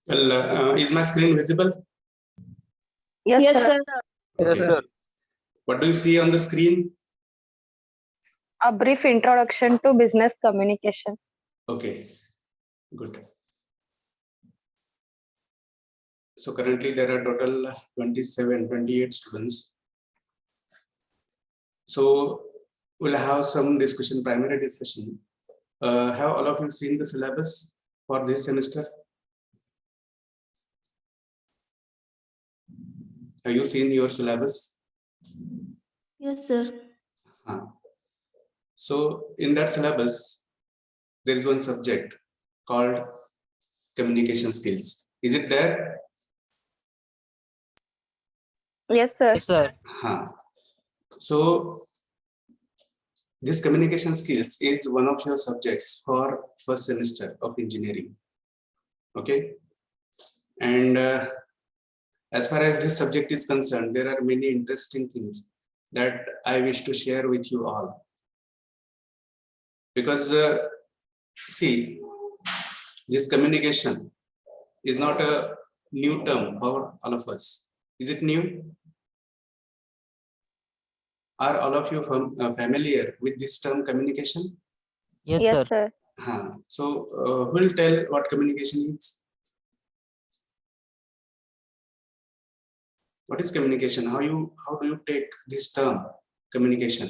Well, is my screen visible? Yes, sir. Yes, Okay. sir. What do you see on the screen? A brief introduction to business communication. Okay, good. So currently there are total 28 students. So we'll have some discussion, primary discussion. Have all of you seen the syllabus for this semester? Have you seen your syllabus? Yes, sir. So in that syllabus, there is one subject called communication skills. Is it there? Yes, sir. Yes, sir. So this communication skills is one of your subjects for first semester of engineering. Okay. And as far as this subject is concerned, there are many interesting things that I wish to share with you all. Because see, this communication is not a new term for all of us. Is it new? Are all of you familiar with this term communication? Yes, Yes, sir. sir. So who will tell what communication is? What is communication? How do you take this term communication?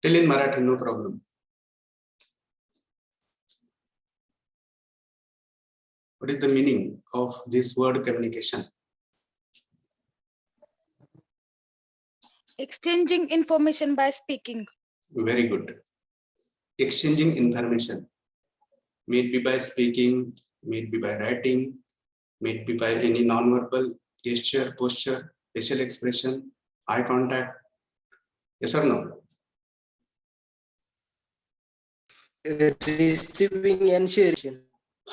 Tell in Marathi, no problem. What is the meaning of this word communication? Exchanging information by speaking. Very good. Exchanging information, may it be by speaking, may it be by writing, may it be by any non-verbal gesture, posture, facial expression, eye contact. Yes or no? Receiving and sharing.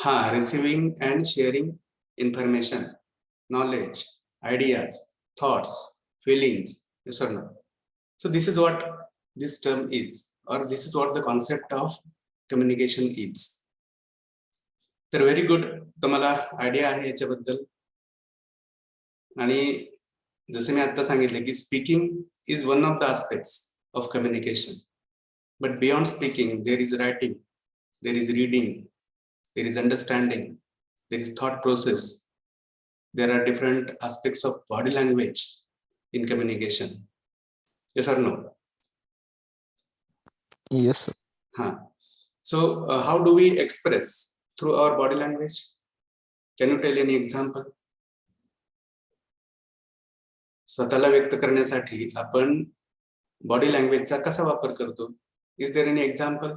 Receiving and sharing information, knowledge, ideas, thoughts, feelings. Yes or no? So this is what this term is, or this is what the concept of communication is. तर very good, तुम्हाला idea आहे याच्याबद्दल. आणि जसे मी आता सांगितले की speaking is one of the aspects of communication, but beyond speaking there is writing, there is reading, there is understanding, there is thought process, there are different aspects of body language in communication. Yes or no? Yes, sir. So how do we express through our body language? Can you tell any example? स्वतःला व्यक्त करण्यासाठी आपण body लँग्वेजचा कसा वापर करतो? Is there any example?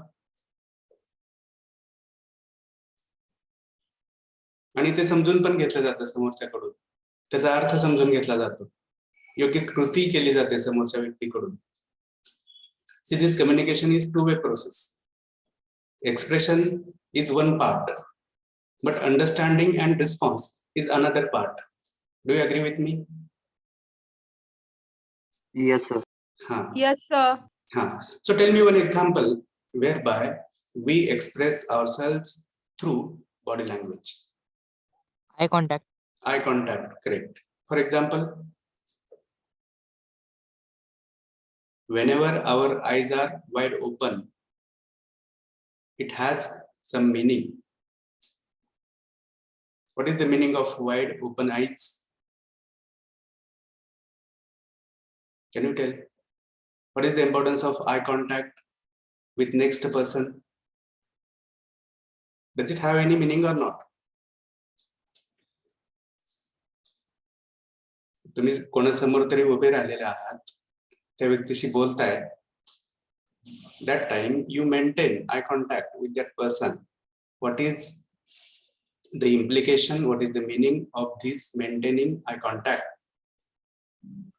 आणि ते समजून पण घेतलं जातं समोरच्याकडून, त्याचा अर्थ समजून घेतला जातो, योग्य कृती केली जाते समोरच्या व्यक्तीकडून. See, this communication is two-way process. Expression is one part, but understanding and response is another part. Do you agree with me? Yes, sir. Yes, sir. So tell me one example whereby we express ourselves through body language. Eye contact. Eye contact, correct. For example, whenever our eyes are wide open, it has some meaning. What is the meaning of wide open eyes? Can you tell? What is the importance of eye contact with next person? Does it have any meaning or not? तुम्ही कोणासमोर तरी उभे राहिलेले आहात, त्या व्यक्तीशी बोलताय, that time you maintain eye contact with that person. What is the implication? What is the meaning of this maintaining eye contact?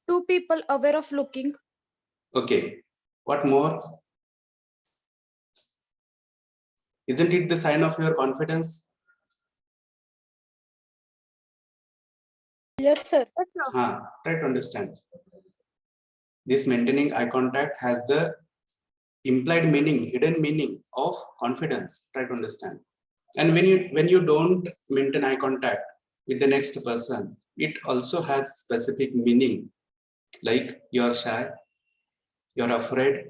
Two people aware of looking. Okay, what more? Isn't it the sign of your confidence? Yes, sir. Try to understand. This maintaining eye contact has the implied meaning, hidden meaning of of confidence. Try to understand. And when you don't maintain eye contact with the next person, it also has specific meaning, like you're shy, you're afraid,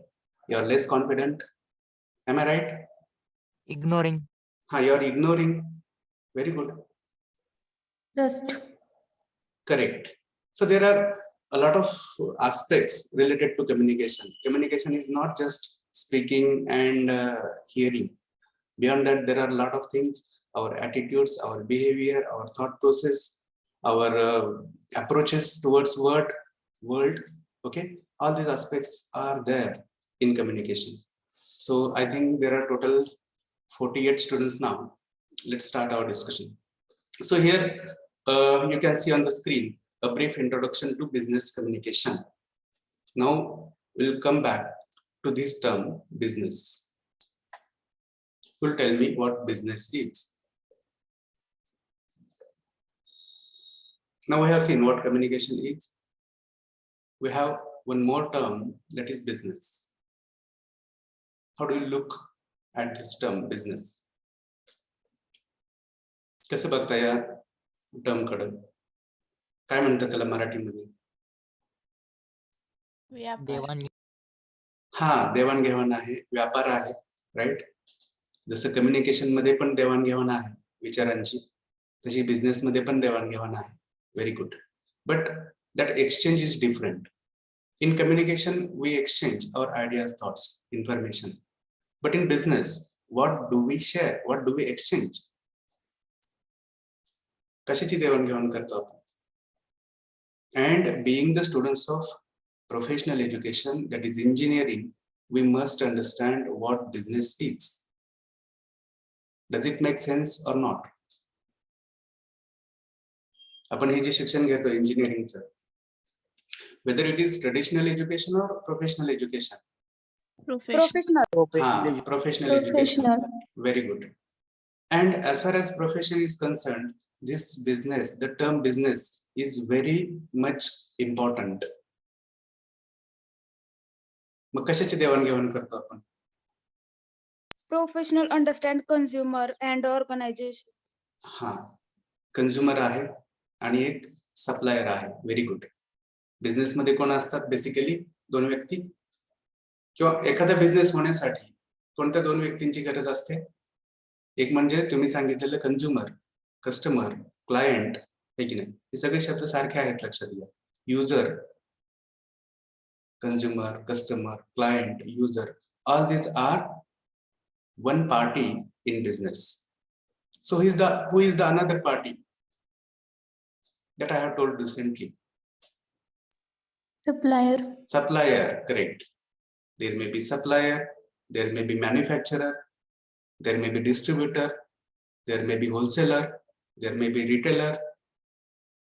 you're less confident. Am I right? Ignoring. You're ignoring. Very good. Trust. Correct. So there are a lot of aspects related to communication. Communication is not just speaking and hearing. Beyond that, there are a lot of things: our attitudes, our behavior, our thought process, our approaches towards world. Okay, all these aspects are there in communication. So I think there are total 48 students now. Let's start our discussion. So here you can see on the screen a brief introduction to business communication. Now we'll come back to this term business. Will tell me what business is. Now we have seen what communication is. We have one more term, that is business. How do you look at this term business? कसं बघता या term कडे? काय म्हणतात त्याला मराठीमध्ये? देवाण. देवाणघेवाण आहे, व्यापार आहे, राईट? जसं कम्युनिकेशन मध्ये पण देवाणघेवाण आहे विचारांची, तशी बिझनेस मध्ये पण देवाणघेवाण आहे. Very good. But that exchange is different. In communication, we exchange our ideas, thoughts, information. But in business, what do we share? What do we exchange? कशाची देवाणघेवाण करतो आपण? And being the students of professional education, that is engineering, we must understand what business is. Does it make sense or not? आपण हे जे शिक्षण घेतो इंजिनिअरिंगचं, whether it is traditional education or professional education. Professional. Professional education. Very good. And as far as profession is concerned, this business, the term business is very much important. मग कशाची देवाणघेवाण करतो आपण? Professional understand consumer and organization. Consumer आहे आणि एक supplier आहे. Very good. Business मध्ये कोण असतात? बेसिकली दोन व्यक्ती, किंवा एखादा बिझनेस होण्यासाठी कोणत्या दोन व्यक्तींची गरज असते? एक म्हणजे तुम्ही सांगितलेलं कंझ्युमर, कस्टमर, क्लायंट, आहे की नाही? हे सगळे शब्द सारखे आहेत, लक्षात घ्या. User, consumer, customer, client, user, all these are one party in business. So who is the another party that I have told recently? Supplier. Supplier, correct. There may be supplier, there may be manufacturer, there may be distributor, there may be wholesaler, there may be retailer.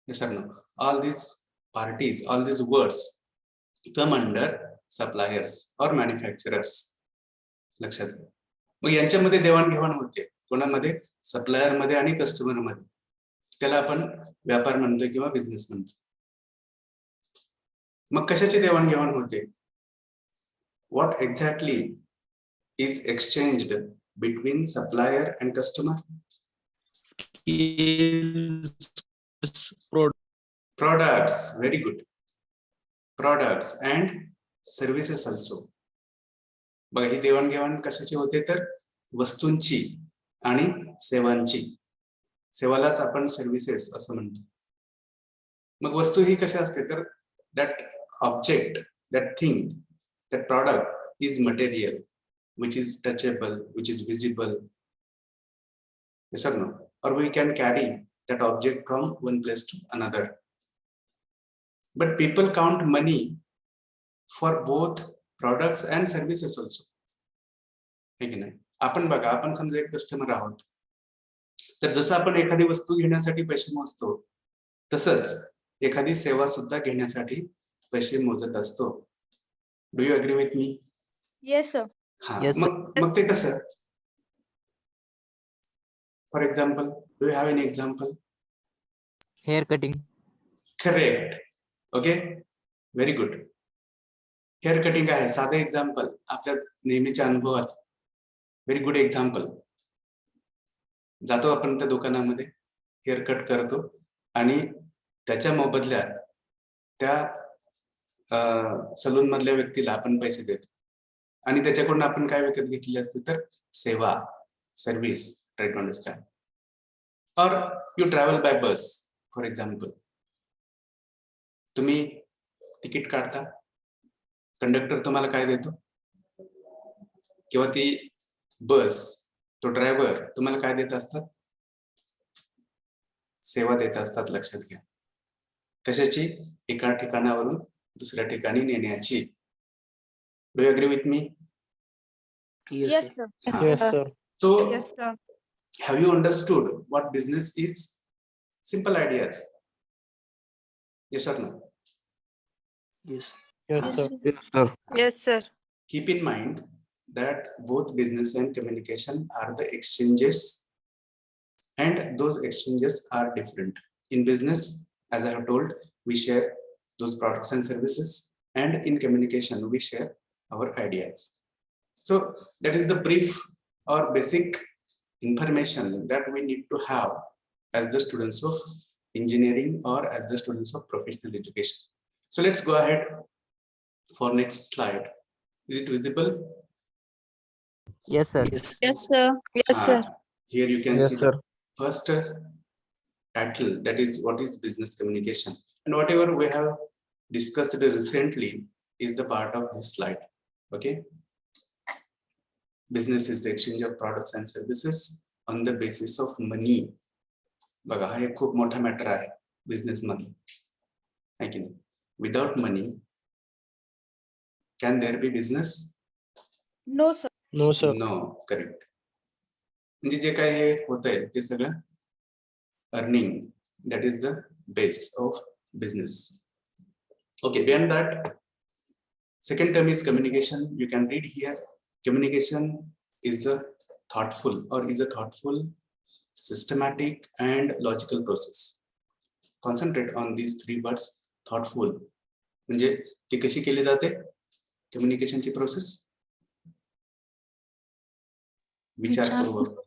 Yes or no? All these parties, all these words come under suppliers or manufacturers. लक्षात घ्या. मग यांच्यामध्ये देवाणघेवाण होते. कोणामध्ये? Supplier मध्ये आणि customer मध्ये. त्याला आपण व्यापार म्हणतोय किंवा बिझनेस म्हणतो. मग कशाची देवाणघेवाण होते? What exactly is exchanged between supplier and customer? Products. Very good. Products and services also. बघा, ही देवाणघेवाण कशाची होते? तर वस्तूंची आणि सेवांची. सेवालाच आपण सर्व्हिसेस असं म्हणतो. मग वस्तू ही कशा असते? तर that object, that thing, that product is material, which is touchable, which is visible. Yes or no? Or we can carry that object from one place to another. But people count money for both products and services also. है की नाही? आपण बघा, आपण समजा एक customer आहोत, तर जसं आपण एखादी वस्तू घेण्यासाठी पैसे मोजतो, तसंच एखादी सेवा सुद्धा घेण्यासाठी पैसे मोजत असतो. Do you agree with me? Yes, sir. Yes, sir. मग ते कसं? For example, do you have any example? Hair cutting. Correct. Okay, very good. Hair cutting आहे साधं एक्झाम्पल आपल्या नेहमीच्या अनुभवाचं. Very good example. जातो आपण त्या दुकानामध्ये, हेअर कट करतो आणि त्याच्या मोबदल्यात त्या सलून मधल्या व्यक्तीला आपण पैसे देतो आणि त्याच्याकडून आपण काय विकत घेतली असते तर सेवा, सर्व्हिस. Try to understand. और you travel by bus for example. तुम्ही तिकीट काढता, कंडक्टर तुम्हाला काय देतो, किंवा ती बस, तो ड्रायव्हर तुम्हाला काय देत असतात, सेवा देत असतात. लक्षात घ्या. कशाची? एका ठिकाणावरून दुसऱ्या ठिकाणी नेण्याची. Do you agree with me? Yes, sir. Yes, sir. So Yes, sir. have you understood what business is? Simple ideas. Yes or no? Yes. Yes, sir. Yes, sir. Yes, sir. Keep in mind that both business and communication are the exchanges, and those exchanges are different. In business, as I have told, we share those products and services, and in communication we share our ideas. So that is the brief or basic information that we need to have as the students of engineering or as the students of professional education. So let's go ahead for next slide. Is it visible? Yes, sir. Yes. Yes, sir. Yes, sir. Here you can Yes, see sir. the first title, that is what is business communication, and whatever we have discussed recently is the part of this slide. Okay. Business is the exchange of products and services on the basis of money. बघा, हा एक खूप मोठा matter आहे business मध्ये, आहे की नाही? Without money can there be business? No, sir. No, sir. No. Correct. म्हणजे जे काय हे होत आहे ते सगळं earning, that is the base of business. Okay. Beyond that, second term is communication. You can read here. Communication is a thoughtful, systematic and logical process. Concentrate on these three words. Thoughtful म्हणजे ती कशी केली जाते कम्युनिकेशनची process? विचारपूर्वक.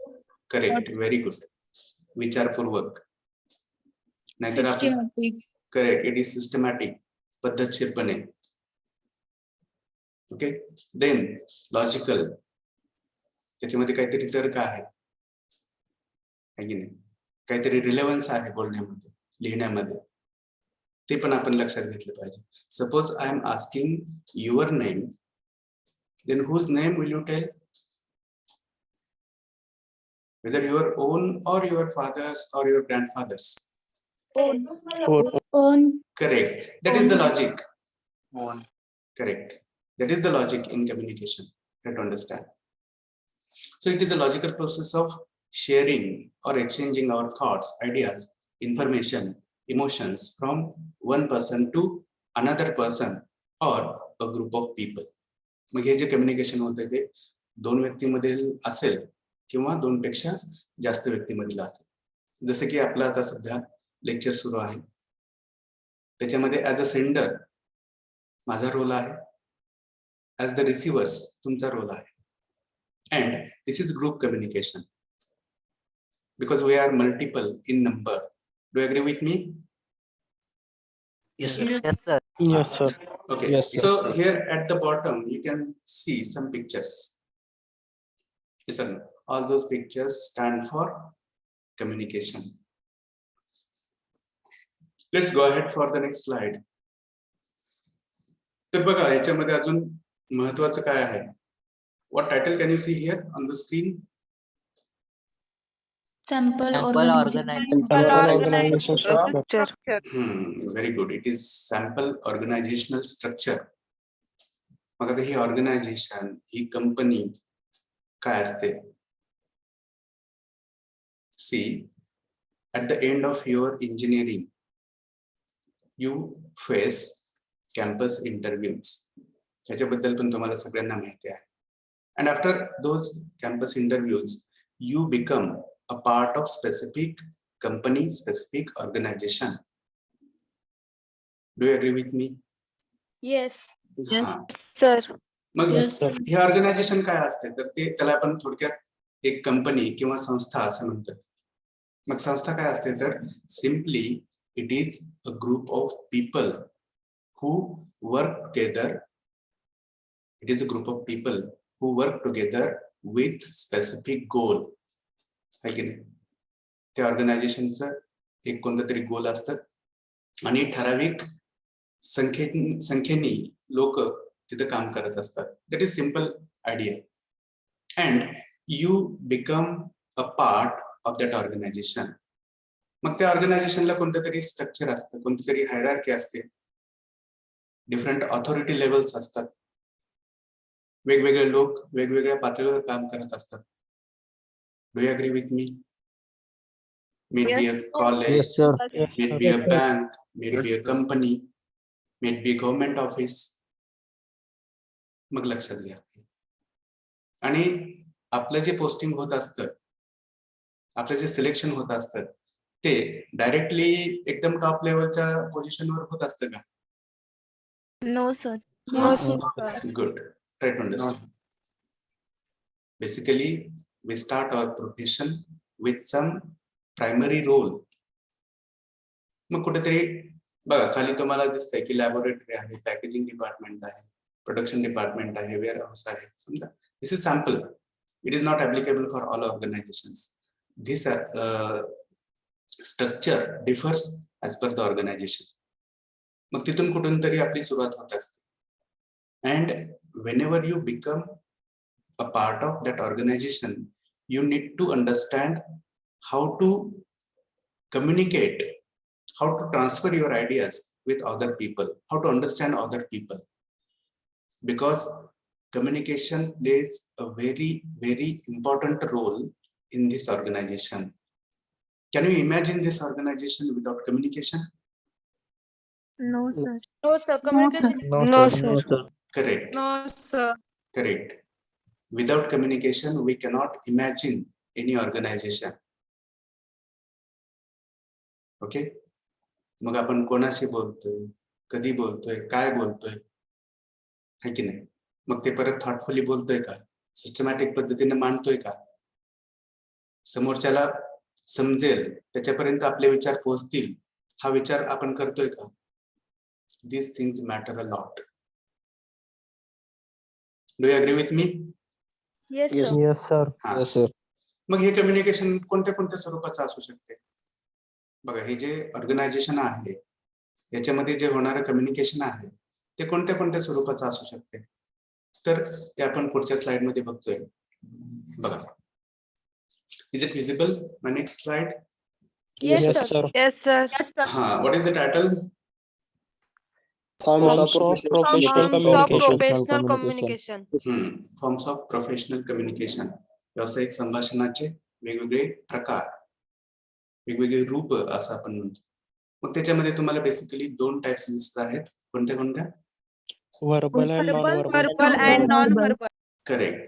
Correct. Very good. विचारपूर्वक. नाहीतर आपण Systematic. Correct, it is systematic, पद्धतशीरपणे. ओके. देन लॉजिकल, त्याच्यामध्ये काहीतरी तर्क आहे की नाही, काहीतरी रिलेव्हन्स आहे बोलण्यामध्ये, लिहिण्यामध्ये, ते पण आपण लक्षात घेतलं पाहिजे. Suppose I am asking your name, then whose name will you tell? Whether your own or your father's or your grandfather's? Own. Own. Correct. That is the logic. On. Correct. That is the logic in communication. Try to understand. So it is a logical process of sharing or exchanging our thoughts, ideas, information, emotions from one person to another person or a group of people. मग हे जे communication होते ते दोन व्यक्तीमधील असेल किंवा दोन पेक्षा जास्त व्यक्तीमधील असेल. जसं की आपलं आता सध्या लेक्चर सुरू आहे, त्याच्यामध्ये ऍज अ सेंडर माझा रोल आहे, ऍज द रिसिव्हर्स तुमचा रोल आहे, and this is group communication because we are multiple in number. Do you agree with me? Yes, sir. Yes, sir. Yes, sir. Okay. Yes, sir. So here at the bottom you can see some pictures. Yes or no? All those pictures stand for communication. Let's go ahead for the next slide. तर बघा, याच्यामध्ये अजून महत्वाचं काय आहे? What title can you see here on the screen? Sample Sample organization. Organization structure. Very good. It is sample organizational structure. मग आता ही organisation, ही company काय असते? See, at the end of your engineering, you face campus interviews. ह्याच्याबद्दल पण तुम्हाला सगळ्यांना माहिती आहे. And after those campus interviews, you become a part of specific company, specific organization. Do you agree with me? Yes. Yes. हाँ. Sir. मग Yes, sir. हे organisation काय असते तर ते त्याला आपण थोडक्यात एक कंपनी किंवा संस्था असं म्हणतो. मग संस्था काय असते तर simply it is a group of people who work together. It is a group of people who work together with specific goal. आहे की नाही? त्या ऑर्गनायझेशनचं एक कोणतं तरी गोल असतं आणि ठराविक संख्येने लोक तिथे काम करत असतात. That is simple idea. And you become a part of that organisation. मग त्या ऑर्गनायझेशनला कोणतं तरी स्ट्रक्चर असतं, कोणती तरी हायरार्की असते, डिफरंट ऑथॉरिटी लेवल्स असतात, वेगवेगळे लोक वेगवेगळ्या पातळीवर काम करत असतात. Do you agree with me? May it be a college, Yes, sir. may it be a bank, may it be a company, may it be a government office. मग लक्षात घ्या. आणि आपलं जे पोस्टिंग होत असतं, आपलं जे सिलेक्शन होत असतं ते डायरेक्टली एकदम टॉप लेवलच्या पोझिशनवर होत असतं का? No, sir. No, sir. Good. Try to understand. Basically, we start our profession with some primary role. मग कुठेतरी बघा खाली तुम्हाला दिसतंय की लॅबोरेटरी आहे, पॅकेजिंग डिपार्टमेंट आहे, प्रोडक्शन डिपार्टमेंट आहे, वेअर हाऊस आहे. समजा this is sample. It is not applicable for all organisations. This structure differs as per the organisation. मग तिथून कुठून तरी आपली सुरुवात होत असते. And whenever you become a part of that organization, you need to understand how to communicate, how to transfer your ideas with other people, how to understand other people. Because communication plays a very, very important role in this organization. Can you imagine this organization without communication? No, sir. No, sir. Communication. No, sir. Correct. No, sir. Correct. Without communication, we cannot imagine any organization. Okay? मग आपण कोणाशी बोलतोय, कधी बोलतोय, काय बोलतोय, है की नाही? मग ते परत थॉटफुली बोलतोय का? सिस्टमॅटिक पद्धतीने मांडतोय का? समोरच्याला समजेल, त्याच्यापर्यंत आपले विचार पोहोचतील, हा विचार आपण करतोय का? These things matter a lot. Do you agree with me? Yes, Yes. sir. Yes, sir. हा. Yes, sir. मग हे कम्युनिकेशन कोणत्या कोणत्या स्वरूपाचं असू शकते? बघा हे जे ऑर्गनायझेशन आहे याच्यामध्ये जे होणारं कम्युनिकेशन आहे ते कोणत्या कोणत्या स्वरूपाचं असू शकते? तर ते आपण पुढच्या स्लाइड मध्ये बघतोय. बघा. Is it visible? My next slide. Yes, Yes, sir. sir. Yes, sir. हा, what is the title? Forms of professional communication. Forms of professional communication. व्यावसायिक संभाषणाचे वेगवेगळे प्रकार, वेगवेगळे रूप असं आपण म्हणतो. मग त्याच्यामध्ये तुम्हाला बेसिकली दोन टाइप्स दिसत आहेत. कोणत्या कोणत्या? Verbal and non-verbal. Verbal and non-verbal. Correct.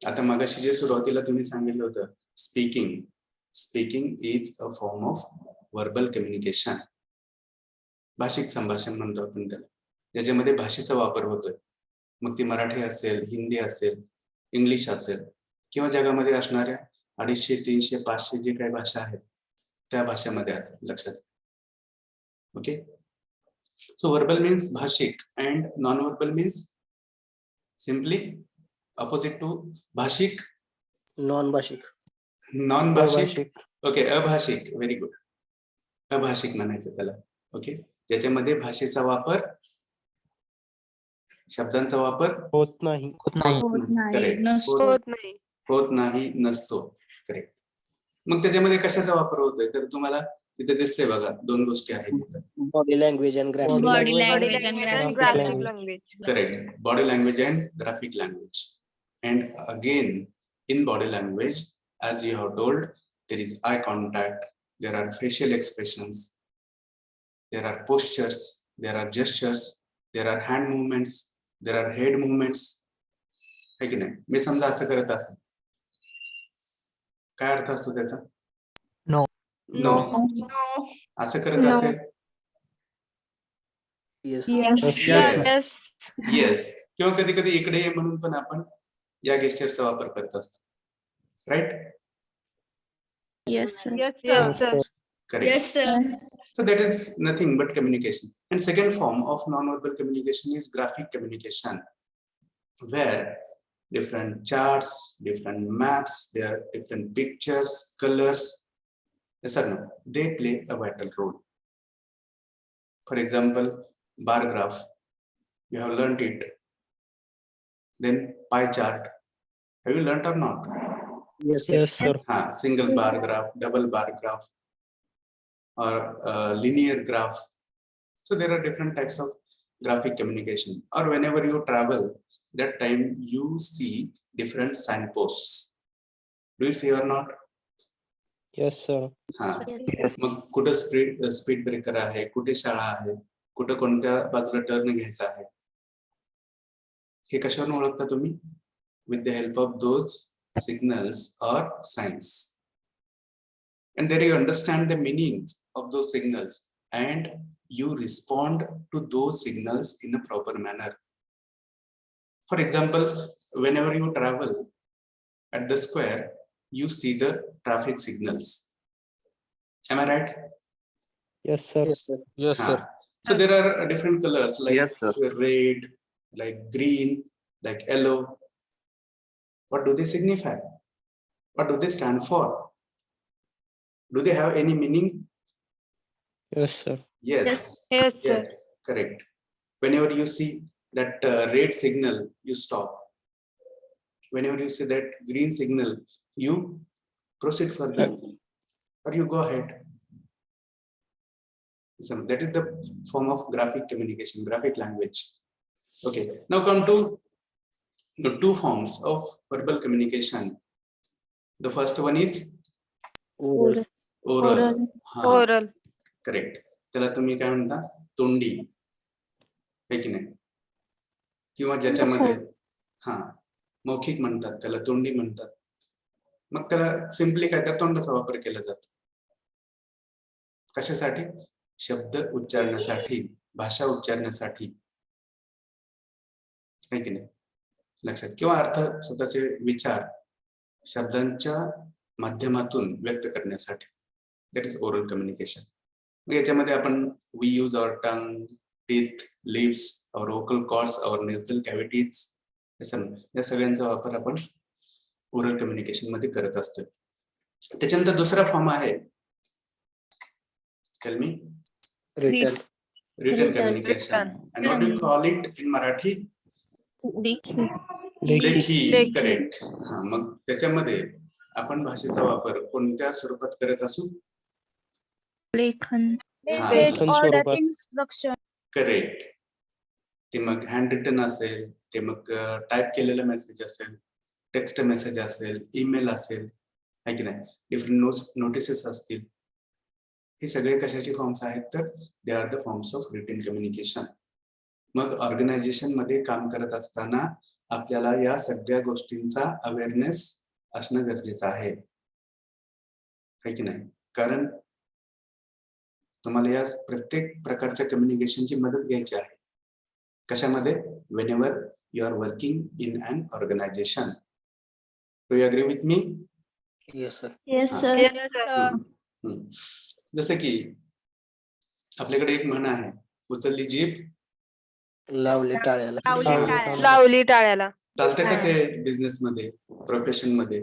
आता मगाशी जे सुरुवातीला तुम्ही सांगितलं होतं speaking. Speaking is a form of verbal communication. भाषिक संभाषण म्हणतो आपण त्याला, ज्याच्यामध्ये भाषेचा वापर होतोय. मग ती मराठी असेल, हिंदी असेल, इंग्लिश असेल किंवा जगामध्ये असणाऱ्या 250, 300, 500 जे काही भाषा आहेत त्या भाषेमध्ये असेल. लक्षात. ओके. सो व्हर्बल मीन्स भाषिक and non verbal means simply opposite to भाषिक. Non-भाषिक. नॉन भाषिक. ओके. अभाषिक. Very good. अभाषिक म्हणायचं त्याला. ओके. ज्याच्यामध्ये भाषेचा वापर, शब्दांचा वापर होत नाही. होत नाही. होत नाही, Correct. नसतो. होत नाही, नसतो. करेक्ट. मग त्याच्यामध्ये कशाचा वापर होतोय तर तुम्हाला तिथे दिसतंय बघा, दोन गोष्टी आहेत तिथं. Body language and graphic. Body language and graphic language. Correct. Body language and graphic language. And again, in body language, as you have told, there is eye contact, there are facial expressions, there are postures, there are gestures, there are hand movements, there are head movements. है की नाही? मी समजा असं करत असेल, काय अर्थ असतो त्याचा? No. नो. No. असं करत No. असेल, Yes. Yes. Yes. Yes. किंवा कधी कधी इकडे ये म्हणून पण आपण या गेस्चरचा वापर करत असतो. Right? Yes, sir. Yes, sir. Correct. Yes, sir. So that is nothing but communication. And second form of non-verbal communication is graphic communication, where different charts, different maps, there are different pictures, colors. Yes or no? They play a vital role. For example, bar graph. You have learnt it. Then pie chart. Have you learnt or not? Yes, sir. Yes, sir. Single bar graph, double bar graph, or linear graph. So there are different types of graphic communication. Or whenever you travel, that time you see different signposts. Do you see or not? Yes, sir. मग कुठं speed breaker आहे, कुठे शाळा आहे, कुठं कोणत्या बाजूला turn घ्यायचा आहे, हे कशावरून ओळखता तुम्ही? With the help of those signals or signs. And there you understand the meanings of those signals and you respond to those signals in a proper manner. For example, whenever you travel at the square, you see the traffic signals. Am I right? Yes, sir. Yes, sir. Yes, sir. So there are different colors like Yes, sir. red, like green, like yellow. What do they signify? What do they stand for? Do they have any meaning? Yes, sir. Yes. Yes, sir. Yes, correct. Whenever you see that red signal, you stop. Whenever you see that green signal, you proceed further or you go ahead. So that is the form of graphic communication, graphic language. Okay, now come to the two forms of verbal communication. The first one is Oral. oral. Oral. हा, Oral. Correct. त्याला तुम्ही काय म्हणता? तोंडी, है की नाही? किंवा ज्याच्यामध्ये मौखिक म्हणतात, त्याला तोंडी म्हणतात. मग त्याला सिम्पली काय तर तोंडाचा वापर केला जातो. कशासाठी? शब्द उच्चारण्यासाठी, भाषा उच्चारण्यासाठी, है की नाही? लक्षात. किंवा अर्थ, स्वतःचे विचार शब्दांच्या माध्यमातून व्यक्त करण्यासाठी. That is oral communication. याच्यामध्ये आपण we use our tongue, teeth, lips, our vocal cords, our nasal cavities, या सगळ्यांचा वापर आपण ओरल कम्युनिकेशन मध्ये करत असतो. त्याच्यानंतर दुसरा फॉर्म आहे, tell me. Written. Written communication. And what do call it in Marathi? लेखी. करेक्ट. हा, मग त्याच्यामध्ये आपण भाषेचा वापर कोणत्या स्वरूपात करत असू? लेखन. Message, Lesson order, स्वरूपात. instruction. करेक्ट. ते मग हँड रिटन असेल, ते मग टाईप केलेला मेसेज असेल, टेक्स्ट मेसेज असेल, ईमेल असेल, आहे की नाही, डिफरंट नोटिसेस असतील. हे सगळे कशाचे फॉर्म्स आहेत? तर they are the forms of written communication. मग ऑर्गनायझेशन मध्ये काम करत असताना आपल्याला या सगळ्या गोष्टींचा अवेअरनेस असणं गरजेचं आहे, है की नाही? कारण तुम्हाला या प्रत्येक प्रकारच्या कम्युनिकेशनची मदत घ्यायची आहे. कशामध्ये? Whenever you are working in an organisation. Do you agree with me? Yes, sir. Yes, sir. Yes, sir. जसं की आपल्याकडे एक म्हण आहे, उचलली जीभ लावले टाळ्याला. लावली टाळ्याला. चालते का ते बिझनेस मध्ये, प्रोफेशन मध्ये?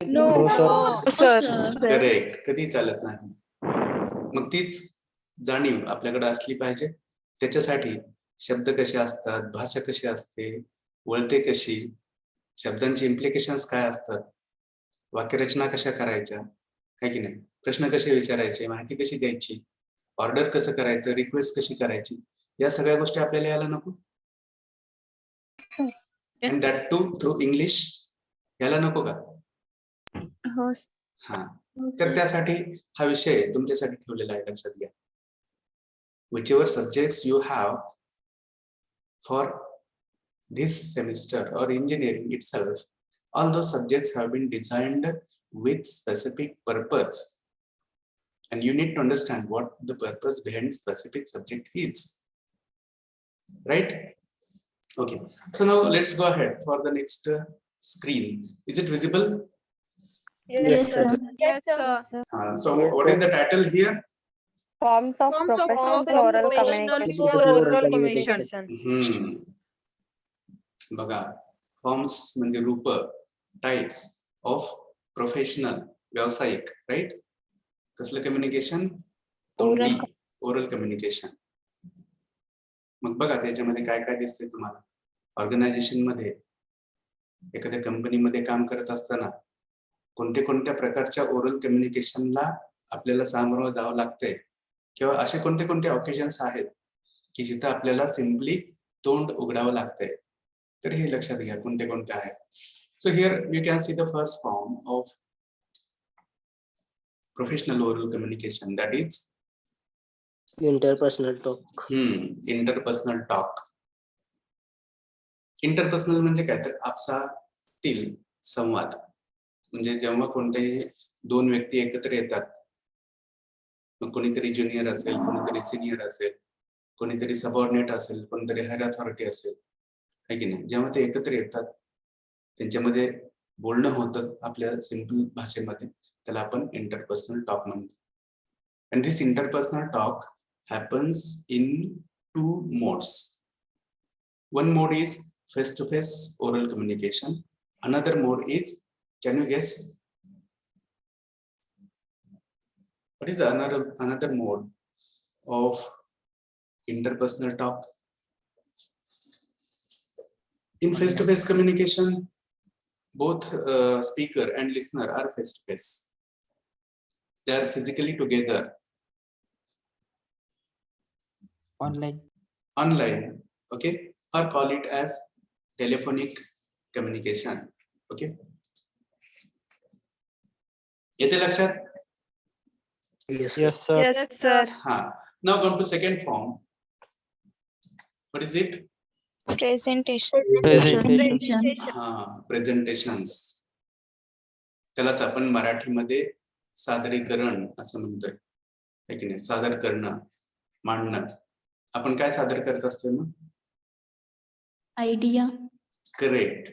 No. सर. करेक्ट. कधी चालत नाही. मग तीच जाणीव आपल्याकडे असली पाहिजे. त्याच्यासाठी शब्द कसे असतात, भाषा कशी असते, वळते कशी, शब्दांची इम्प्लिकेशन्स काय असतात, वाक्यरचना कशा करायच्या, है की नाही, प्रश्न कसे विचारायचे, माहिती कशी द्यायची, ऑर्डर कसं करायचं, रिक्वेस्ट कशी करायची, या सगळ्या गोष्टी आपल्याला यायला नको? And that too through English. यायला नको का? हो. हा. तर त्यासाठी हा विषय तुमच्यासाठी ठेवलेला आहे, लक्षात घ्या. whichever subjects you have for this semester or engineering itself, all those subjects have been designed with specific purpose, and you need to understand what the purpose behind specific subject is, right? Okay, so now let's go ahead for the next screen. Is it visible? Yes, sir. Yes, sir. So Yes, what is sir. the title here? Forms of Forms of professional professional oral communication. communication for oral communication. बघा, forms म्हणजे रूप, types of professional, व्यावसायिक, right? कसलं communication? तोंडी, oral communication. मग बघा त्याच्यामध्ये काय काय दिसतंय तुम्हाला. ऑर्गनायझेशन मध्ये, एखाद्या कंपनीमध्ये काम करत असताना कोणत्या प्रकारच्या ओरल कम्युनिकेशनला आपल्याला सामोरं जावं लागतंय, किंवा असे कोणते ऑकेजन्स आहेत की जिथं आपल्याला सिम्पली तोंड उघडावं लागतंय. तर हे लक्षात घ्या कोणते आहेत. So here you can see the first form of professional oral communication, that is interpersonal talk. Interpersonal talk. Interpersonal म्हणजे काय, तर आपसातील संवाद. म्हणजे जेव्हा कोणतेही दोन व्यक्ती एकत्र येतात, मग कोणीतरी ज्युनियर असेल, कोणीतरी सिनियर असेल, कोणीतरी सबऑर्डिनेट असेल, कोणीतरी हायर अथॉरिटी असेल, है की नाही. जेव्हा ते एकत्र येतात, त्यांच्यामध्ये बोलणं होतं आपल्या सिंपल भाषेमध्ये, त्याला आपण इंटरपर्सनल टॉक म्हणतो. And this interpersonal talk happens in two modes. One mode is face-to-face oral communication. Another mode is, can you guess? What is the another mode of interpersonal talk? In face-to-face communication, both speaker and listener are face-to-face. They are physically together. Online, okay, or call it as telephonic communication. Okay, येते लक्षात? Yes, Yes, sir. Yes, sir. Now come to second form. What is it? Presentation. Presentation. Presentations. त्यालाच आपण मराठीमध्ये सादरीकरण असं म्हणतोय, है की नाही. सादर करणं, मांडणं. आपण काय सादर करत असतो मग? Idea. करेक्ट.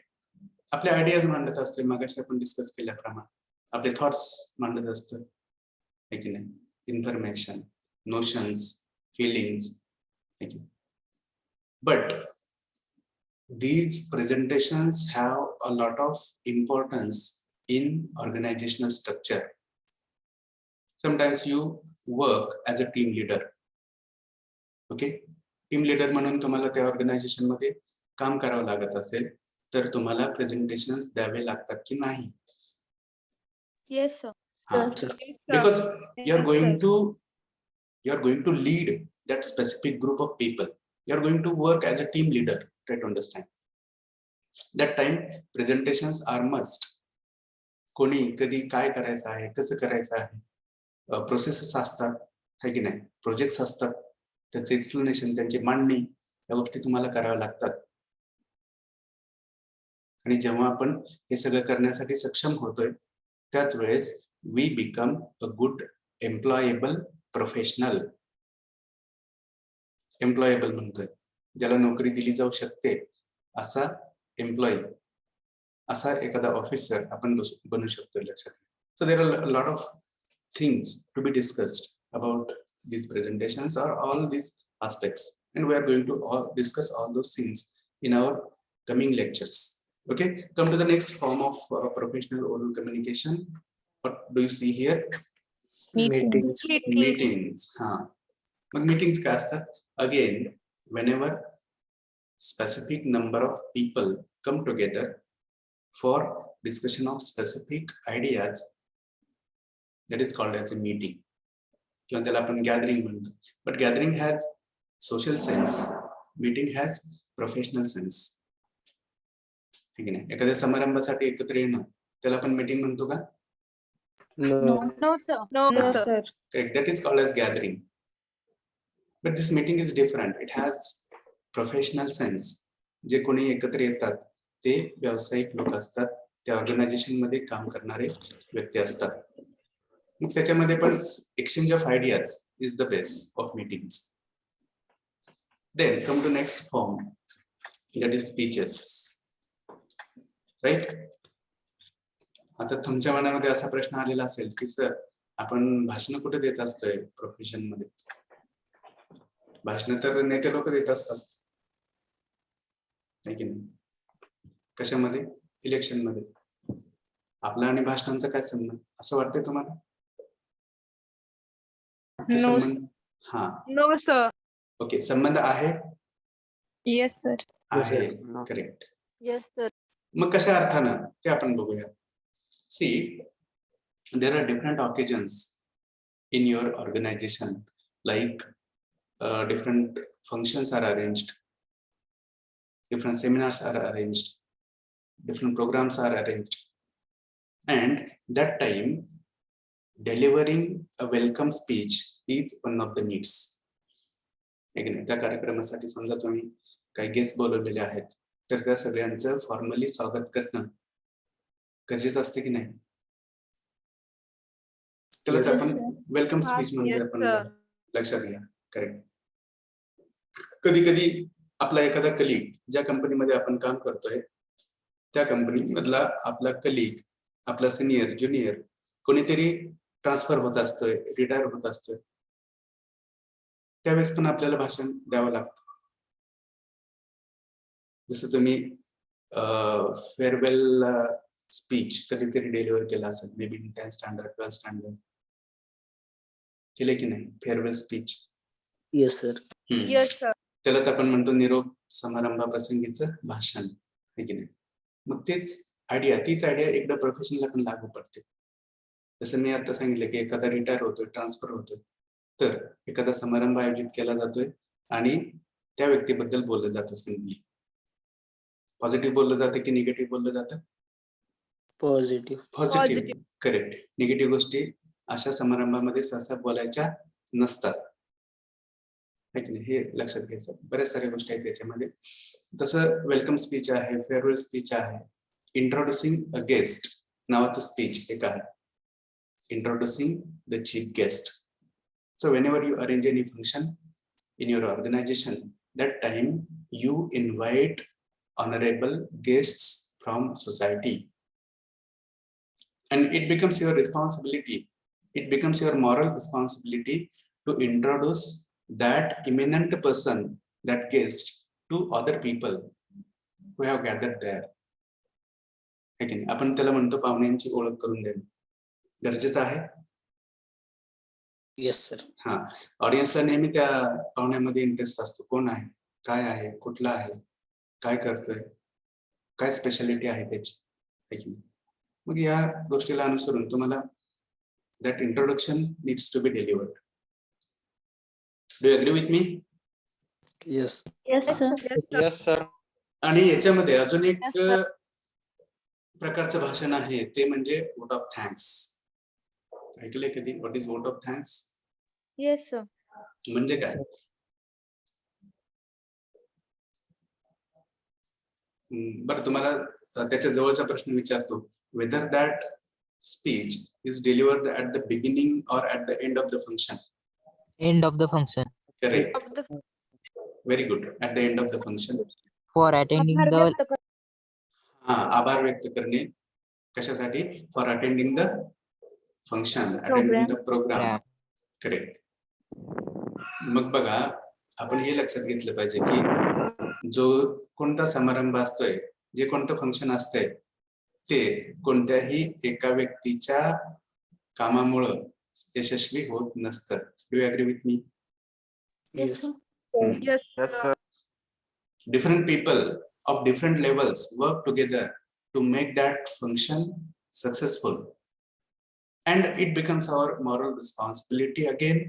आपले आयडियाज मांडत असतो. मगाशी आपण डिस्कस केल्याप्रमाणे आपले थॉट्स मांडत असतो, है की नाही. इन्फॉर्मेशन, नोशन्स, फिलिंग्स, है की. But these presentations have a lot of importance in organizational structure. Sometimes you work as a team leader. Okay, team leader म्हणून तुम्हाला त्या ऑर्गनायझेशन मध्ये काम करावं लागत असेल, तर तुम्हाला प्रेझेंटेशन्स द्यावे लागतात की नाही? Yes, sir. Because you are going to lead that specific group of people. You are going to work as a team leader. Try to understand. That time presentations are must. कोणी कधी काय करायचं आहे, कसं करायचं आहे, प्रोसेसेस असतात, है की नाही, प्रोजेक्ट्स असतात, त्याचे एक्सप्लेनेशन, त्यांची मांडणी, या गोष्टी तुम्हाला कराव्या लागतात. आणि जेव्हा आपण हे सगळं करण्यासाठी सक्षम होतोय, त्याच वेळेस we become a good employable professional. Employable म्हणतोय, ज्याला नोकरी दिली जाऊ शकते असा एम्प्लॉई, असा एखादा ऑफिसर आपण बनू शकतो. लक्षात घ्या. So there are lot of things to be discussed about these presentations or all these aspects, and we are going to discuss all those things in our coming lectures. Okay, come to the next form of professional oral communication. What do you see here? meetings. Meetings. मग meetings काय असतात? Again, whenever specific number of people come together for discussion of specific ideas, that is called as a meeting. किंवा त्याला आपण gathering म्हणतो. But gathering has social sense, meeting has professional sense. ठीक आहे ना. एखाद्या समारंभासाठी एकत्र येणं, त्याला आपण मीटिंग म्हणतो का? No. No, sir. No, sir. Correct. That is called as gathering. But this meeting is different. It has professional sense. जे कोणी एकत्र येतात ते व्यावसायिक लोक असतात, त्या ऑर्गनायझेशन मध्ये काम करणारे व्यक्ती असतात. मग त्याच्यामध्ये पण exchange of ideas is the base of meetings. Then come to next form. That is speeches, right. आता तुमच्या मनामध्ये असा प्रश्न आलेला असेल की सर आपण भाषण कुठे देत असतोय प्रोफेशन मध्ये? भाषण तर नेते लोक देत असतात, है की नाही? कशामध्ये? इलेक्शन मध्ये. आपला आणि भाषणांचा काय संबंध असं वाटतंय तुम्हाला? ते No, संबंध हा नो सर. ओके, संबंध आहे Yes, sir. Yes, sir. आहे, करेक्ट. Yes sir. मग कशा अर्थानं ते आपण बघूया. See, there are different occasions in your organization, like different functions are arranged, different seminars are arranged, different programs are arranged, and that time delivering a welcome speech is one of the needs. त्या कार्यक्रमासाठी समजा तुम्ही काही guest बोलवलेले आहेत, तर त्या सगळ्यांचं formally स्वागत करणं गरजेचं असते की नाही? त्यालाच Yes. आपण वेलकम स्पीच म्हणजे Yes, आपण sir. लक्षात घ्या. करेक्ट. कधी कधी आपला एखादा कलिग, ज्या कंपनीमध्ये आपण काम करतोय त्या कंपनी मधला आपला कलिग, आपला सिनियर ज्युनियर कोणीतरी ट्रान्सफर होत असतोय, रिटायर होत असतोय, त्यावेळेस पण आपल्याला भाषण द्यावं लागतं. जसं तुम्ही फेअरवेल स्पीच कधीतरी डिलिव्हर केला असेल, may be 10th standard 12th standard, केले की नाही farewell speech? Yes, sir. Yes sir. त्यालाच आपण म्हणतो निरोप समारंभाप्रसंगीचं भाषण, आहे की नाही? मग तीच आयडिया एकदा प्रोफेशनला पण लागू पडते. जसं मी आता सांगितलं की एखादा रिटायर होतोय, ट्रान्सफर होतोय, तर एखादा समारंभ आयोजित केला जातोय आणि त्या व्यक्तीबद्दल बोललं जातं. सिंपली पॉझिटिव्ह बोललं जातं की निगेटिव्ह बोललं जातं? Positive. Positive, correct. निगेटिव्ह गोष्टी अशा समारंभामध्ये सहसा बोलायच्या नसतात, है की नाही? हे लक्षात घ्यायचं. बऱ्याच साऱ्या गोष्टी आहेत त्याच्यामध्ये. तसं वेलकम स्पीच आहे, फेअरवेल स्पीच आहे, इंट्रोड्युसिंग अ गेस्ट नावाचं स्पीच एक आहे, introducing the chief guest. So whenever you arrange any function in your organization, that time you invite honorable guests from society, and it becomes your responsibility, it becomes your moral responsibility to introduce that eminent person, that guest, to other people who have gathered there. है की नाही? आपण त्याला म्हणतो पाहुण्यांची ओळख करून देणं गरजेचं आहे. Yes, sir. हा, ऑडियन्सला नेहमी त्या पाहुण्यामध्ये इंटरेस्ट असतो. कोण आहे, कुठला आहे, काय करतोय, काय स्पेशालिटी आहे त्याची, है की नाही? मग या गोष्टीला अनुसरून तुम्हाला that introduction needs to be delivered. Do you agree with me? Yes. Yes, sir. Yes sir. आणि याच्यामध्ये अजून एक प्रकारचं भाषण आहे, ते म्हणजे वोट ऑफ थँक्स. ऐकलंय कधी? What is vote of thanks? Yes, sir. म्हणजे काय? बरं, तुम्हाला त्याच्या जवळचा प्रश्न विचारतो. Whether that speech is delivered at the beginning और at the end of the function? End of the function. Correct, very good. At the end of the function. For attending आभार the व्यक्त कर. हा, आभार व्यक्त करणे कशासाठी? For attending the function, attending the program. program. Correct. मग बघा, आपण हे लक्षात घेतलं पाहिजे की जो कोणता समारंभ असतोय, जे कोणतं फंक्शन असतंय, ते कोणत्याही एका व्यक्तीच्या कामामुळं यशस्वी होत नसतं. Do you agree with me? Yes. Yes sir. Different people of different levels work together to make that function successful, and it becomes our moral responsibility again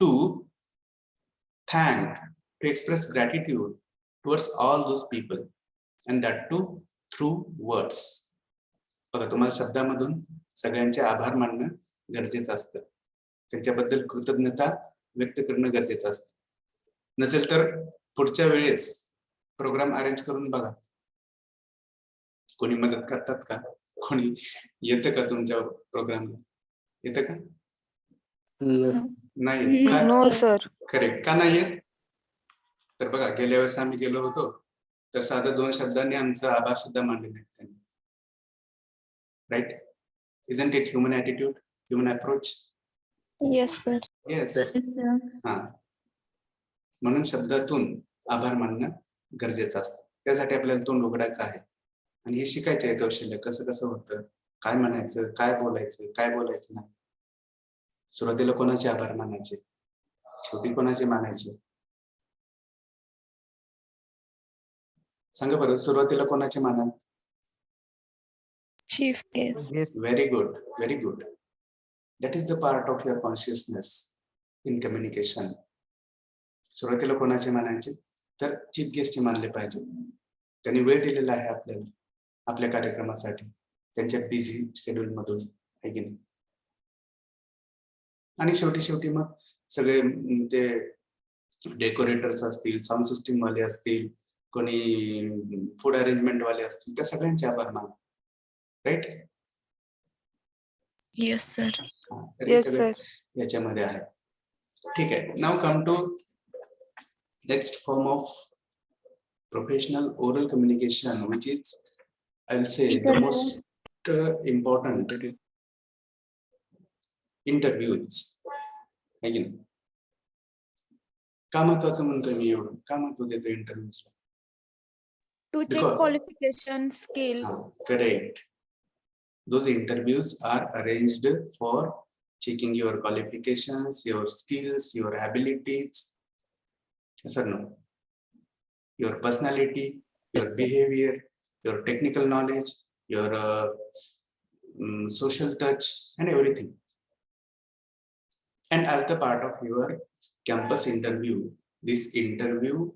to thank, to express gratitude towards all those people, and that too through words. बघा, तुम्हाला शब्दामधून सगळ्यांचे आभार मानणं गरजेचं असतं, त्यांच्याबद्दल कृतज्ञता व्यक्त करणं गरजेचं असतं. नसेल तर पुढच्या वेळेस प्रोग्राम अरेंज करून बघा, कोणी मदत करतात का? कोणी येतं का तुमच्या प्रोग्रामला? येतं का? No. नाही. No sir. करेक्ट. का नाही येत? तर बघा, गेल्या वेळेस आम्ही गेलो होतो तर साधा 2 शब्दांनी आमचा आभार सुद्धा मानले नाहीत त्यांनी. Right? Isn't it human attitude, human approach? Yes, sir. Yes. Yes, sir. हा, म्हणून शब्दातून आभार मानणं गरजेचं असतं. त्यासाठी आपल्याला तोंड उघडायचं आहे आणि हे शिकायचं आहे कौशल्य. कसं कसं होतं, काय म्हणायचं, काय बोलायचं नाही. सुरुवातीला कोणाचे आभार मानायचे, शेवटी कोणाचे मानायचे? सांगा बरं, सुरुवातीला कोणाचे मानाल? Chief guest. Yes. Very good, very good. That is the part of your consciousness in communication. सुरुवातीला कोणाचे मानायचे? तर चीफ गेस्टचे मानले पाहिजे. त्यांनी वेळ दिलेला आहे आपल्याला आपल्या कार्यक्रमासाठी, त्यांच्या बिझी शेड्यूल मधून, आहे की नाही? आणि शेवटी मग सगळे ते डेकोरेटर्स असतील, साऊंड सिस्टीम वाले असतील, कोणी फूड अरेंजमेंट वाले असतील, त्या सगळ्यांचे आभार माना. राईट? Yes, sir. तर हे Yes, सगळं sir. याच्यामध्ये आहे. ठीक आहे. नाव come to next form of professional oral communication, which is, I'll say, the most important interviews. आहे की नाही? का महत्वाचं म्हणतोय मी एवढं? का महत्व देतो इंटरव्ह्यूजला? To check Because- qualification, skill. Correct. Those interviews are arranged for checking your qualifications, your skills, your abilities. Yes or no? Your personality, your behavior, your technical knowledge, your social touch, and everything. And as the part of your campus interview, this interview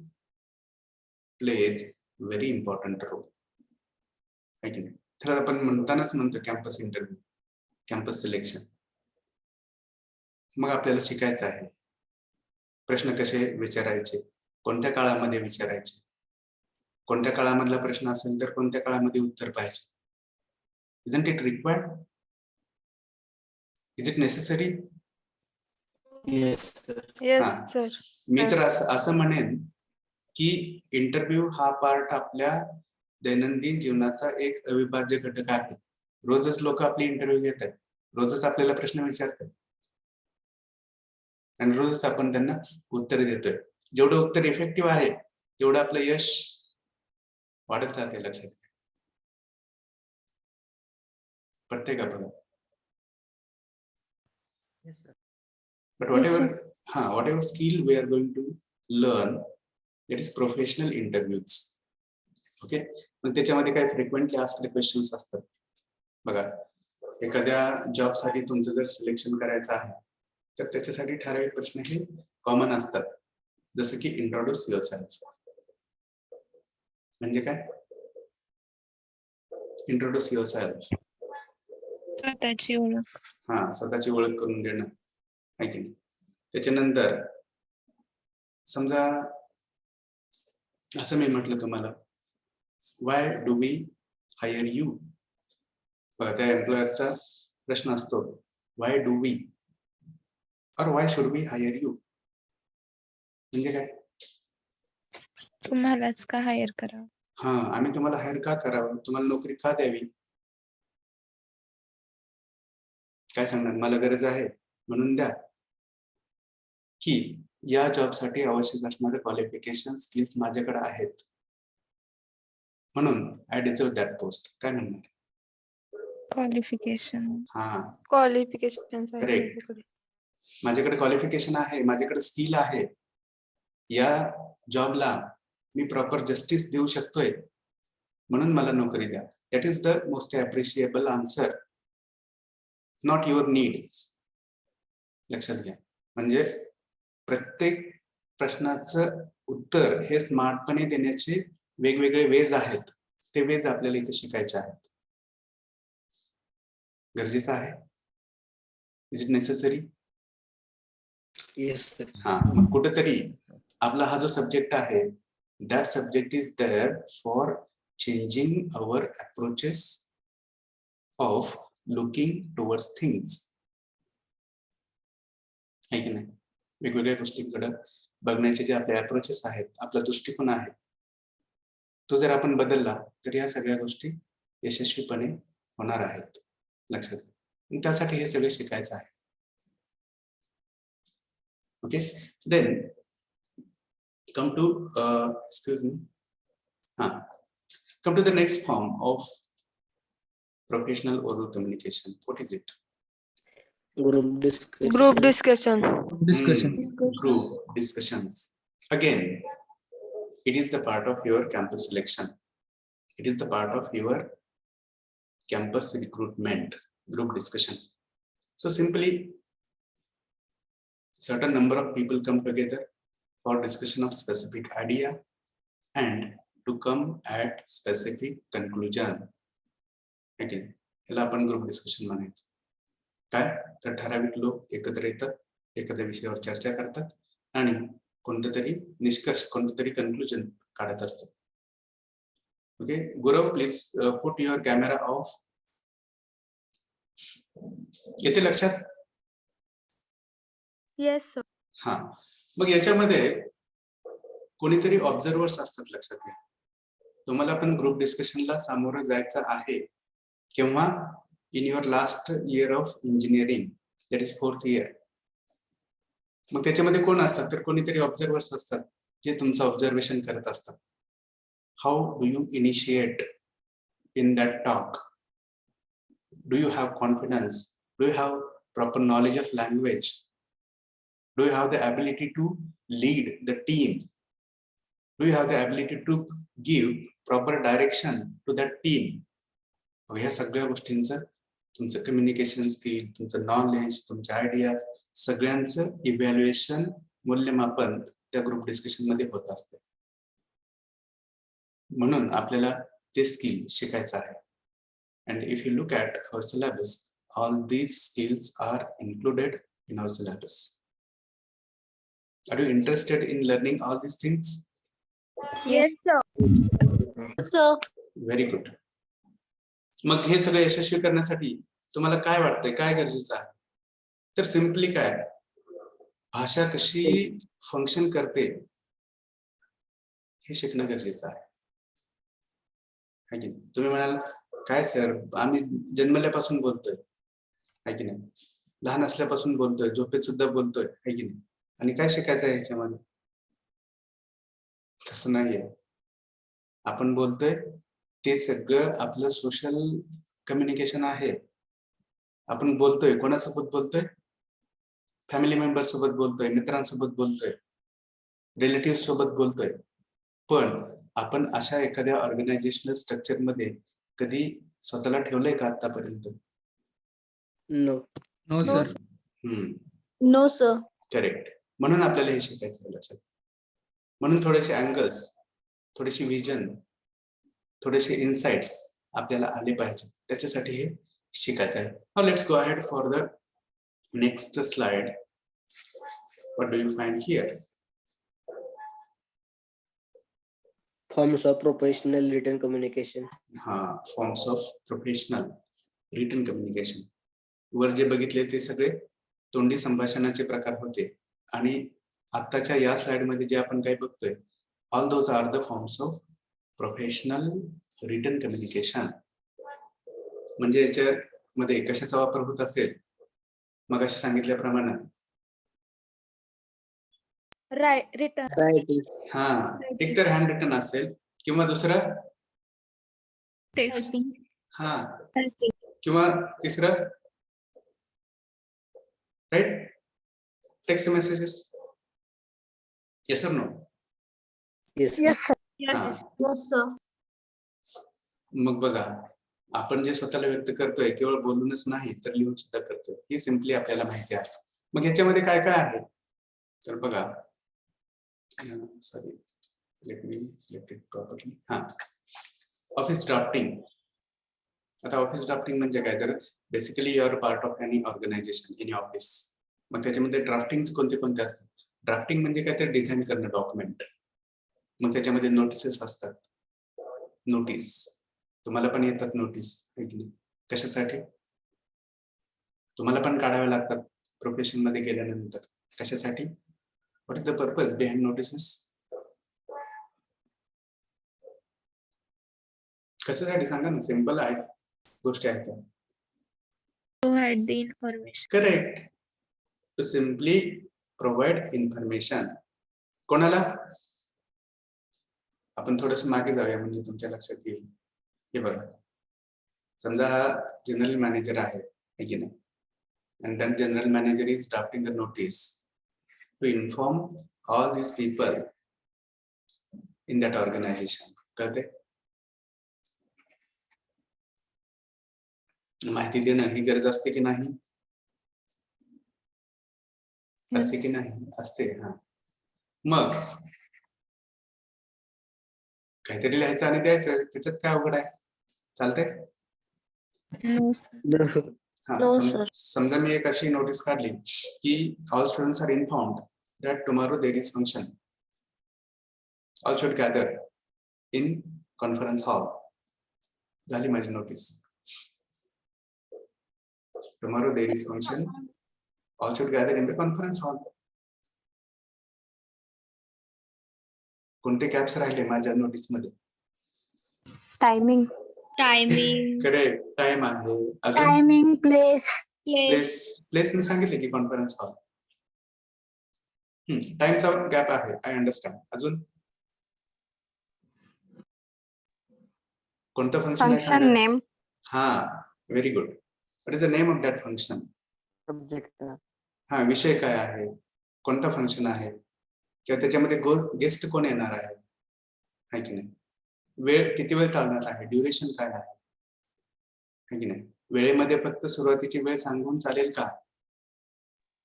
plays very important role. है की नाही? तर आपण म्हणतानाच म्हणतो campus interview, campus selection. मग आपल्याला शिकायचं आहे प्रश्न कसे विचारायचे, कोणत्या काळामध्ये विचारायचे, कोणत्या काळामधला प्रश्न असेल तर कोणत्या काळामध्ये उत्तर पाहिजे. Isn't it required? Is it necessary? Yes, sir. Yes, हा. sir. मी तर असं म्हणेन की इंटरव्ह्यू हा पार्ट आपल्या दैनंदिन जीवनाचा एक अविभाज्य घटक आहे. रोजच लोक आपले इंटरव्ह्यू घेतात, रोजच आपल्याला प्रश्न विचारतात आणि रोजच आपण त्यांना उत्तर देतोय. जेवढं उत्तर इफेक्टिव्ह आहे तेवढं आपलं यश वाढत जाते. लक्षात घ्या. पटतंय का बघा? Yes, sir. But whatever skill we are going to learn, that is professional interviews. Okay? मग त्याच्यामध्ये काय फ्रिक्वेंटली आस्क्ड क्वेश्चन्स असतात. बघा, एखाद्या जॉब साठी तुमचं जर सिलेक्शन करायचं आहे तर त्याच्यासाठी ठराविक प्रश्न हे कॉमन असतात. जसं की इंट्रोड्यूस युअरसेल्फ. म्हणजे काय? Introduce yourself. स्वतःची ओळख. हा, स्वतःची ओळख करून देणं, आहे की नाही? त्याच्यानंतर समजा असं मी म्हटलं तुम्हाला, why do we hire you? बघा, त्या एम्प्लॉयरचा प्रश्न असतो, why do we or why should we hire you? म्हणजे काय? तुम्हालाच का हायर करावं? हा, आम्ही तुम्हाला हायर का करावं, तुम्हाला नोकरी का द्यावी? काय सांगणार? मला गरज आहे म्हणून द्या, की या जॉबसाठी आवश्यक असणारे क्वालिफिकेशन स्किल्स माझ्याकडे आहेत म्हणून आय डिझर्व दॅट पोस्ट? काय म्हणणार? क्वालिफिकेशन. हा, Qualifications आहे Correct. माझ्याकडे. माझ्याकडे क्वालिफिकेशन आहे, माझ्याकडे स्किल आहे, या जॉबला मी प्रॉपर जस्टिस देऊ शकतोय म्हणून मला नोकरी द्या. That is the most appreciable answer, not your need. लक्षात घ्या. म्हणजे प्रत्येक प्रश्नाचं उत्तर हे स्मार्टपणे देण्याचे वेगवेगळे वेज आहेत. ते वेज आपल्याला इथे शिकायचे आहेत. गरजेचं आहे. Is it necessary? Yes, sir. हा, मग कुठेतरी आपला हा जो सब्जेक्ट आहे, that subject is there for changing our approaches of looking towards things. आहे की नाही? वेगवेगळ्या गोष्टींकडे बघण्याचे जे आपले अप्रोचेस आहेत, आपला दृष्टिकोन आहे, तो जर आपण बदलला तर या सगळ्या गोष्टी यशस्वीपणे होणार आहेत. लक्षात घ्या. आणि त्यासाठी हे सगळे शिकायचं आहे. Okay, then come to excuse me, come to the next form of professional oral communication. What is it? Group discussion. Group discussion. Discussion. Group discussions. Again, it is the part of your campus selection. It is the part of your campus recruitment. Group discussion. So simply, certain number of people come together for discussion of specific idea and to come at specific conclusion. Okay, याला आपण group discussion म्हणायचं. काय तर ठराविक लोक एकत्र येतात, एखाद्या विषयावर चर्चा करतात आणि कोणतं तरी निष्कर्ष, कोणतं तरी कन्क्लुजन काढत असतात. Okay, Gurav please put your camera off. येते लक्षात? Yes, sir. हा, मग याच्यामध्ये कोणीतरी ऑब्झर्वर्स असतात. लक्षात घ्या, तुम्हाला पण ग्रुप डिस्कशनला सामोरं जायचं आहे किंवा in your last year of engineering, that is 4th year. मग त्याच्यामध्ये कोण असतात तर कोणीतरी ऑब्झर्वर्स असतात जे तुमचं ऑब्झर्वेशन करत असतात. How do you initiate in that talk? Do you have confidence? Do you have proper knowledge of language? Do you have the ability to lead the team? Do you have the ability to give proper direction to that team? ह्या सगळ्या गोष्टींचं तुमचं communication skill, तुमचं knowledge, तुमच्या ideas सगळ्यांचं evaluation, मूल्यमापन त्या group discussion मध्ये होत असते. म्हणून आपल्याला ते स्किल शिकायचं आहे. And if you look at our syllabus, all these skills are included in our syllabus. Are you interested in learning all these things? Yes, sir. Very good. मग हे सगळं यशस्वी करण्यासाठी तुम्हाला काय वाटतंय, काय गरजेचं आहे? तर सिम्पली काय, भाषा कशी फंक्शन करते हे शिकणं गरजेचं आहे. है की नाही? तुम्ही म्हणाल काय सर, आम्ही जन्मल्यापासून बोलतोय, है की नाही, लहान असल्यापासून बोलतोय, झोपेत सुद्धा बोलतोय, है की नाही, आणि काय शिकायचं आहे ह्याच्यामध्ये? तसं नाहीये. आपण बोलतोय ते सगळं आपलं सोशल कम्युनिकेशन आहे. आपण बोलतोय, कोणासोबत बोलतोय? फॅमिली मेंबर सोबत बोलतोय, मित्रांसोबत बोलतोय, रिलेटिव्ह सोबत बोलतोय. पण आपण अशा एखाद्या ऑर्गनायझेशनल स्ट्रक्चर मध्ये कधी स्वतःला ठेवलंय का आतापर्यंत? No. No, sir. No, sir. Correct. म्हणून आपल्याला हे शिकायचं आहे. लक्षात. म्हणून थोडेसे अँगल्स, थोडीशी विजन, थोडेसे इन्साइट्स आपल्याला आले पाहिजे. त्याच्यासाठी हे शिकायचं आहे. Now let's go ahead for the next slide. What do you find here? Forms of professional written communication. Forms of professional written communication. वर जे बघितले ते सगळे तोंडी संभाषणाचे प्रकार होते आणि आताच्या या स्लाइड मध्ये जे आपण काही बघतोय, all those are the forms of professional written communication. म्हणजे याच्यामध्ये कशाचा वापर होत असेल? मग असे सांगितल्याप्रमाणे Written. Writing. एक तर हँड रिटन असेल किंवा दुसरं टेस्टिंग. किंवा तिसरं राईट, टेक्स्ट मेसेजेस. येस और नो? Yes. Yes, sir. मग बघा, आपण जे स्वतःला व्यक्त करतोय केवळ बोलूनच नाही तर लिहून सुद्धा करतोय. ही सिम्पली आपल्याला माहिती आहे. मग याच्यामध्ये काय काय आहे तर बघा, sorry, let me select it properly. Office drafting. आता ऑफिस ड्राफ्टिंग म्हणजे काय तर basically you are part of any organisation, any office. मग त्याच्यामध्ये ड्राफ्टिंग कोणते कोणते असतात? ड्राफ्टिंग म्हणजे काय तर डिझाईन करणं डॉक्युमेंट. मग त्याच्यामध्ये नोटिसेस असतात. नोटीस तुम्हाला पण येतात नोटीस, कशासाठी? तुम्हाला पण काढाव्या लागतात प्रोफेशन मध्ये गेल्यानंतर. कशासाठी? What is the purpose behind notices? कशासाठी सांगा ना, सिंपल आहे गोष्टी आहेत त्या. Provide the information. Correct. To simply provide information. कोणाला? आपण थोडस मागे जाऊया म्हणजे तुमच्या लक्षात येईल. हे बघा, समजा हा जनरल मॅनेजर आहे की नाही, and then general manager is drafting a notice to inform all these people in that organization. कळते? माहिती देणं ही गरज असते की नाही? असते की नाही? असते. हा, मग काहीतरी लिहायचं आणि द्यायचं, त्याच्यात काय अवघड आहे? चालतंय? No, sir. No. हा, No, sir. समजा मी एक अशी नोटीस काढली की all students are informed that tomorrow there is function. All should gather in conference hall. झाली माझी notice. Tomorrow there is function, all should gather in the conference hall. कोणते gaps राहिले माझ्या नोटीस मध्ये? Timing Timing, correct. टाइम आहे. अजून timing place place. Place मी सांगितले की कॉन्फरन्स हॉल. टाइमचा गॅप आहे, आय अंडरस्टँड. अजून कोणतं फंक्शन आहे फंक्शन सांगा? नेम हा, very good. What is the name of that function? Subject. हा, विषय काय आहे, कोणता फंक्शन आहे, किंवा त्याच्यामध्ये गेस्ट कोण येणार आहे की नाही, वेळ किती वेळ चालणार आहे, ड्युरेशन काय आहे की नाही. वेळेमध्ये फक्त सुरुवातीची वेळ सांगून चालेल का?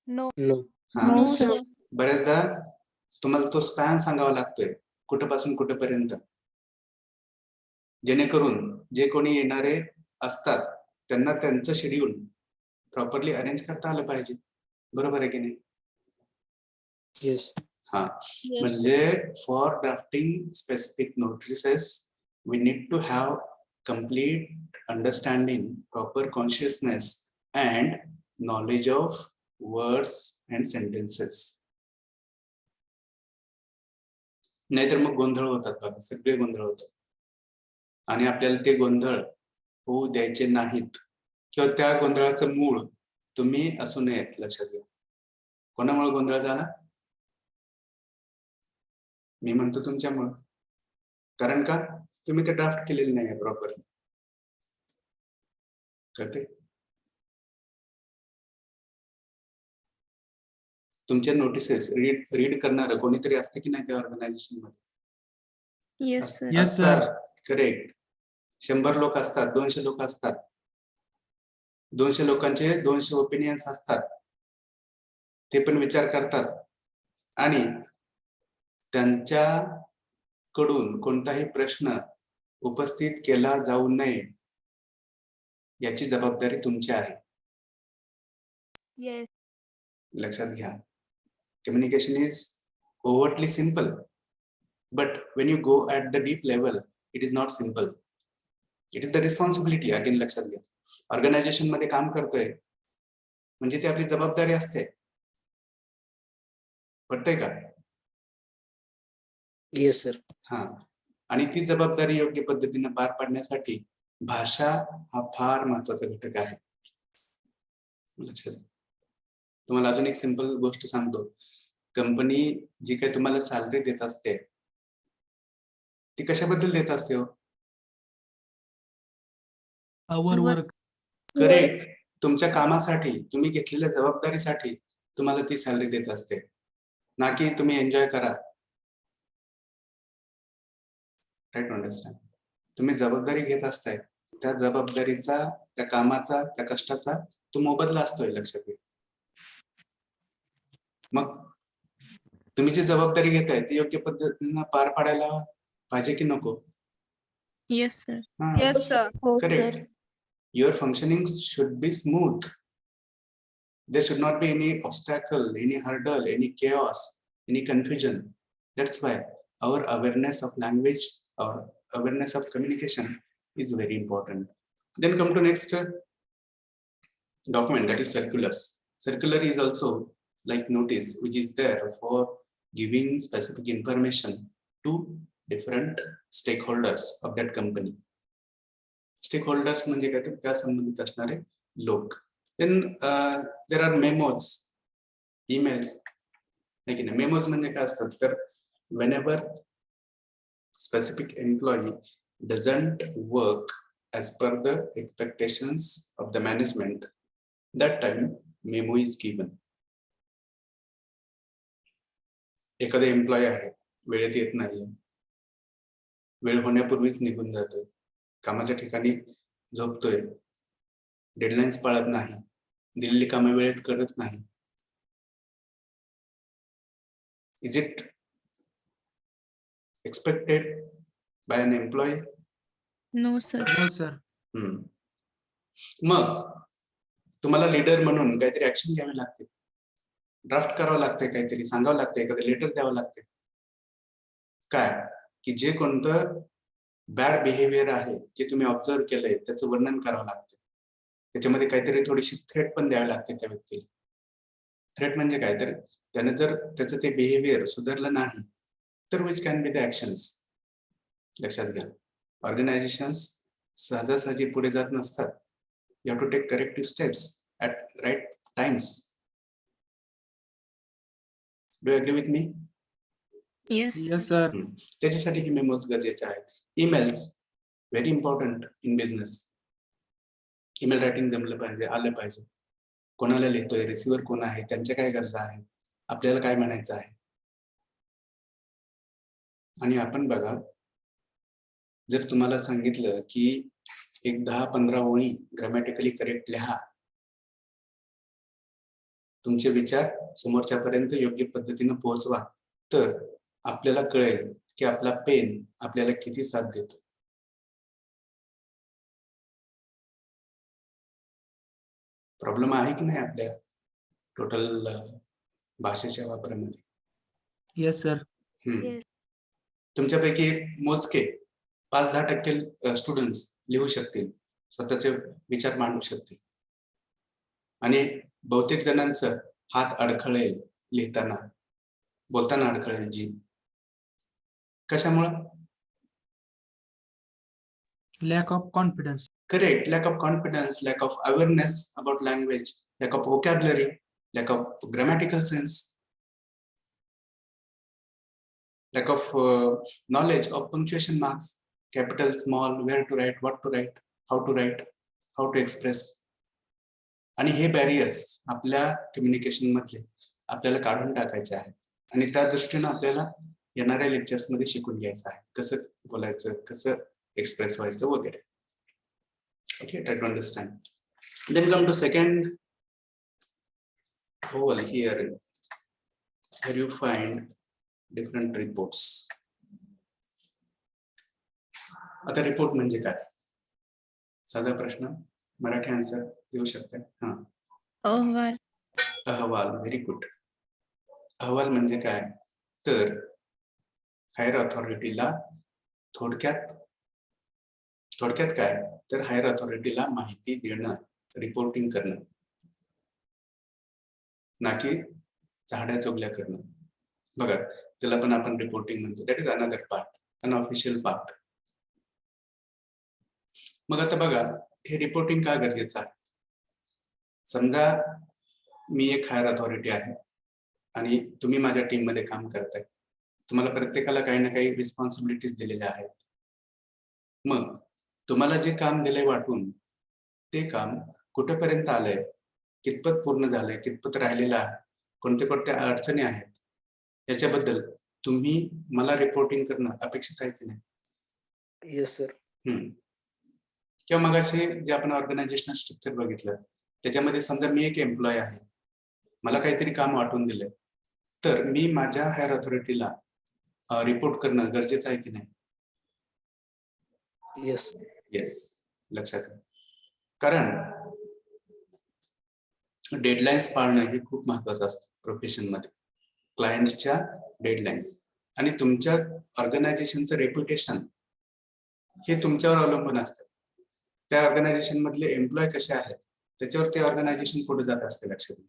No. No. हा, no, sir. बऱ्याचदा तुम्हाला तो स्पॅन सांगावा लागतोय, कुठपासून कुठपर्यंत, जेणेकरून जे कोणी येणारे असतात त्यांना त्यांचं शेड्यूल प्रॉपरली अरेंज करता आलं पाहिजे. बरोबर आहे की नाही? Yes. हा, Yes. म्हणजे for drafting specific notices we need to have complete understanding, proper consciousness and knowledge of words and sentences. नाहीतर मग गोंधळ होतात बघा, सगळे गोंधळ होतात. आणि आपल्याला ते गोंधळ होऊ द्यायचे नाहीत, किंवा त्या गोंधळाचं मूळ तुम्ही असू नयेत. लक्षात घ्या. कोणामुळे गोंधळ झाला? मी म्हणतो तुमच्यामुळे. कारण का? तुम्ही ते ड्राफ्ट केलेले नाही प्रॉपरली. कळते? तुमच्या नोटिसेस रीड करणार कोणीतरी असते की नाही त्या ऑर्गनायझेशन मध्ये? Yes, sir. Yes, sir. Correct. 100 लोक असतात, 200 लोक असतात, 200 लोकांचे 200 ओपिनियन्स असतात. ते पण विचार करतात आणि त्यांच्याकडून कोणताही प्रश्न उपस्थित केला जाऊ नये याची जबाबदारी तुमची आहे. Yes. लक्षात घ्या. Communication is overtly simple, but when you go at the deep level, it is not simple. It is the responsibility. Again, लक्षात घ्या. ऑर्गनायझेशन मध्ये काम करतोय म्हणजे ती आपली जबाबदारी असते. पटतंय का? Yes, sir. हा, आणि ती जबाबदारी योग्य पद्धतीने पार पाडण्यासाठी भाषा हा फार महत्वाचा घटक आहे. लक्षात. तुम्हाला अजून एक सिंपल गोष्ट सांगतो. कंपनी जी काही तुम्हाला सॅलरी देत असते ती कशाबद्दल देत असते हो? Our work. करेक्ट. तुमच्या कामासाठी, तुम्ही घेतलेल्या जबाबदारीसाठी तुम्हाला ती सॅलरी देत असते, ना की तुम्ही एन्जॉय करा. Right, understand? तुम्ही जबाबदारी घेत असताय, त्या जबाबदारीचा, त्या कामाचा, त्या कष्टाचा तो मोबदला असतोय. लक्षात घ्या. मग तुम्ही जी जबाबदारी घेताय ती योग्य पद्धतीने पार पाडायला पाहिजे की नको? Yes, sir. Yes, sir. Oh, Correct. Your functioning should be smooth. There should not be any obstacle, any hurdle, any chaos, any confusion. That's why our awareness of language, our awareness of communication is very important. Then come to next document, that is circulars. Circular is also like notice, which is there for giving specific information to different stakeholders of that company. Stakeholders म्हणजे काय तर त्या संबंधित असणारे लोक. Then there are memos, email, आहे की नाही. मेमोज म्हणजे काय असतात तर whenever specific employee doesn't work as per the expectations of the management, that time memo is given. एखादा एम्प्लॉय आहे, वेळेत येत नाही, वेळ होण्यापूर्वीच निघून जातोय, कामाच्या ठिकाणी झोपतोय, डेडलाईन्स पाळत नाही, दिलेली कामे वेळेत करत नाही. Is it expected by an employee? No, sir. No, sir. मग तुम्हाला लीडर म्हणून काहीतरी ऍक्शन घ्यावी लागते, ड्राफ्ट करावं लागते, काहीतरी सांगावं लागते, एखादं लेटर द्यावं लागते. काय की जे कोणतं बॅड बिहेवियर आहे जे तुम्ही ऑब्झर्व केलंय त्याचं वर्णन करावं लागतं. त्याच्यामध्ये काहीतरी थोडीशी थ्रेट पण द्यावी लागते त्या व्यक्तीला. थ्रेट म्हणजे काय तर त्याने जर त्याचं ते बिहेवियर सुधारलं नाही तर which can be the actions. लक्षात घ्या, ऑर्गनायझेशन्स सहजासहजी पुढे जात नसतात. You have to take corrective steps at right times. Do agree with me? Yes. Yes, sir. त्याच्यासाठी ही मेमोज गरजेचे आहेत. Emails very important in business. Email writing जमलं पाहिजे, आलं पाहिजे. कोणाला लिहितोय, रिसिव्हर कोण आहे, त्यांच्या काय गरजा आहेत, आपल्याला काय म्हणायचं आहे. आणि आपण बघा, जर तुम्हाला सांगितलं की एक 10-15 ओळी ग्रामॅटिकली करेक्ट लिहा, तुमचे विचार समोरच्यापर्यंत योग्य पद्धतीने पोहोचवा, तर आपल्याला कळेल की आपला पेन आपल्याला किती साथ देतो. प्रॉब्लेम आहे की नाही आपल्या टोटल भाषेच्या वापरामध्ये? Yes, sir. Yes. तुमच्यापैकी मोजके 5-10% स्टुडंट्स लिहू शकतील, स्वतःचे विचार मांडू शकतील, आणि बहुतेक जणांचं हात अडखळेल लिहिताना, बोलताना अडखळेल जीभ. कशामुळं? Lack of confidence. Correct. Lack of confidence, lack of awareness about language, lack of vocabulary, lack of grammatical sense, lack of knowledge of punctuation marks, capital, small, where to write, what to write, how to express. आणि हे barriers आपल्या communication मधले आपल्याला काढून टाकायचे आहेत, आणि त्या दृष्टीने आपल्याला येणाऱ्या लेक्चर्स मध्ये शिकून घ्यायचं आहे कसं बोलायचं, कसं एक्सप्रेस व्हायचं वगैरे. Okay, try to understand. Then come to second hole here. Here you find different reports. आता रिपोर्ट म्हणजे काय? साधा प्रश्न, मराठी आन्सर देऊ शकता? हा, अहवाल. अहवाल. Very good. अहवाल म्हणजे काय तर हायर अथॉरिटीला थोडक्यात काय तर हायर अथॉरिटीला माहिती देणं, रिपोर्टिंग करणं, ना की झाड्या चोगल्या करणं. बघा, त्याला पण आपण रिपोर्टिंग म्हणतो. That is another part, unofficial part. मग आता बघा, हे रिपोर्टिंग का गरजेचं आहे? समजा मी एक हायर अथॉरिटी आहे आणि तुम्ही माझ्या टीम मध्ये काम करताय. तुम्हाला प्रत्येकाला काही ना काही रिस्पॉन्सिबिलिटीज दिलेल्या आहेत. मग तुम्हाला जे काम दिलंय वाटून, ते काम कुठेपर्यंत आलंय, कितपत पूर्ण झालंय, कितपत राहिलेलं आहे, कोणत्या अडचणी आहेत, याच्याबद्दल तुम्ही मला रिपोर्टिंग करणं अपेक्षित आहे की नाही? Yes, sir. किंवा मगाशी जे आपण ऑर्गनायझेशनल स्ट्रक्चर बघितलं, त्याच्यामध्ये समजा मी एक एम्प्लॉय आहे, मला काहीतरी काम वाटून दिलंय, तर मी माझ्या हायर अथॉरिटीला रिपोर्ट करणं गरजेचं आहे की नाही? Yes. येस, लक्षात घ्या. कारण डेडलाईन्स पाळणं हे खूप महत्वाचं असतं प्रोफेशन मध्ये. क्लायंटच्या डेडलाईन्स आणि तुमच्या ऑर्गनायझेशनचं रेप्युटेशन हे तुमच्यावर अवलंबून असतं. त्या ऑर्गनायझेशन मधले एम्प्लॉय कसे आहेत त्याच्यावर ते ऑर्गनायझेशन पुढे जात असते. लक्षात घ्या,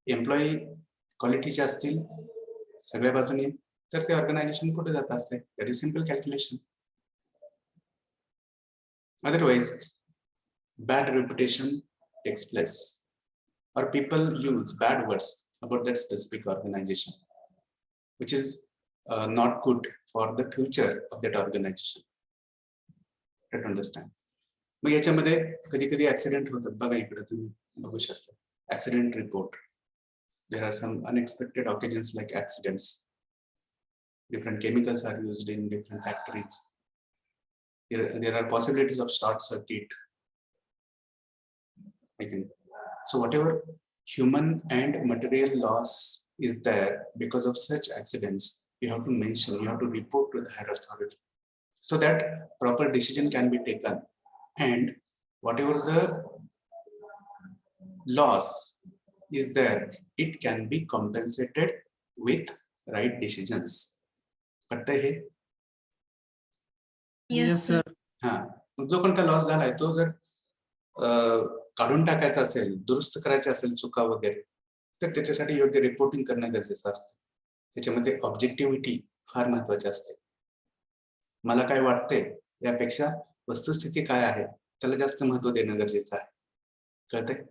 एम्प्लॉई क्वालिटीचे असतील सगळ्या बाजूनी तर ते ऑर्गनायझेशन पुढे जात असते. That is simple calculation. Otherwise, bad reputation takes place, or people use bad words about that specific organization, which is not good for the future of that organization. Try to understand. मग याच्यामध्ये कधी कधी accident होतात बघा, इकडे तुम्ही बघू शकता accident report. There are some unexpected occasions like accidents. Different chemicals are used in different factories. There are possibilities of short circuit. Again, so whatever human and material loss is there because of such accidents, you have to mention, you have to report to the higher authority, so that proper decision can be taken, and whatever the loss is there, it can be compensated with right decisions. पटतंय हे? Yes, sir. हा, जो कोणता loss झालाय तो जर काढून टाकायचा असेल, दुरुस्त करायचे असेल चुका वगैरे, तर त्याच्यासाठी योग्य रिपोर्टिंग करणं गरजेचं असतं. त्याच्यामध्ये ऑब्जेक्टिव्हिटी फार महत्वाची असते. मला काय वाटते यापेक्षा वस्तुस्थिती काय आहे त्याला जास्त महत्व देणं गरजेचं आहे. कळतंय?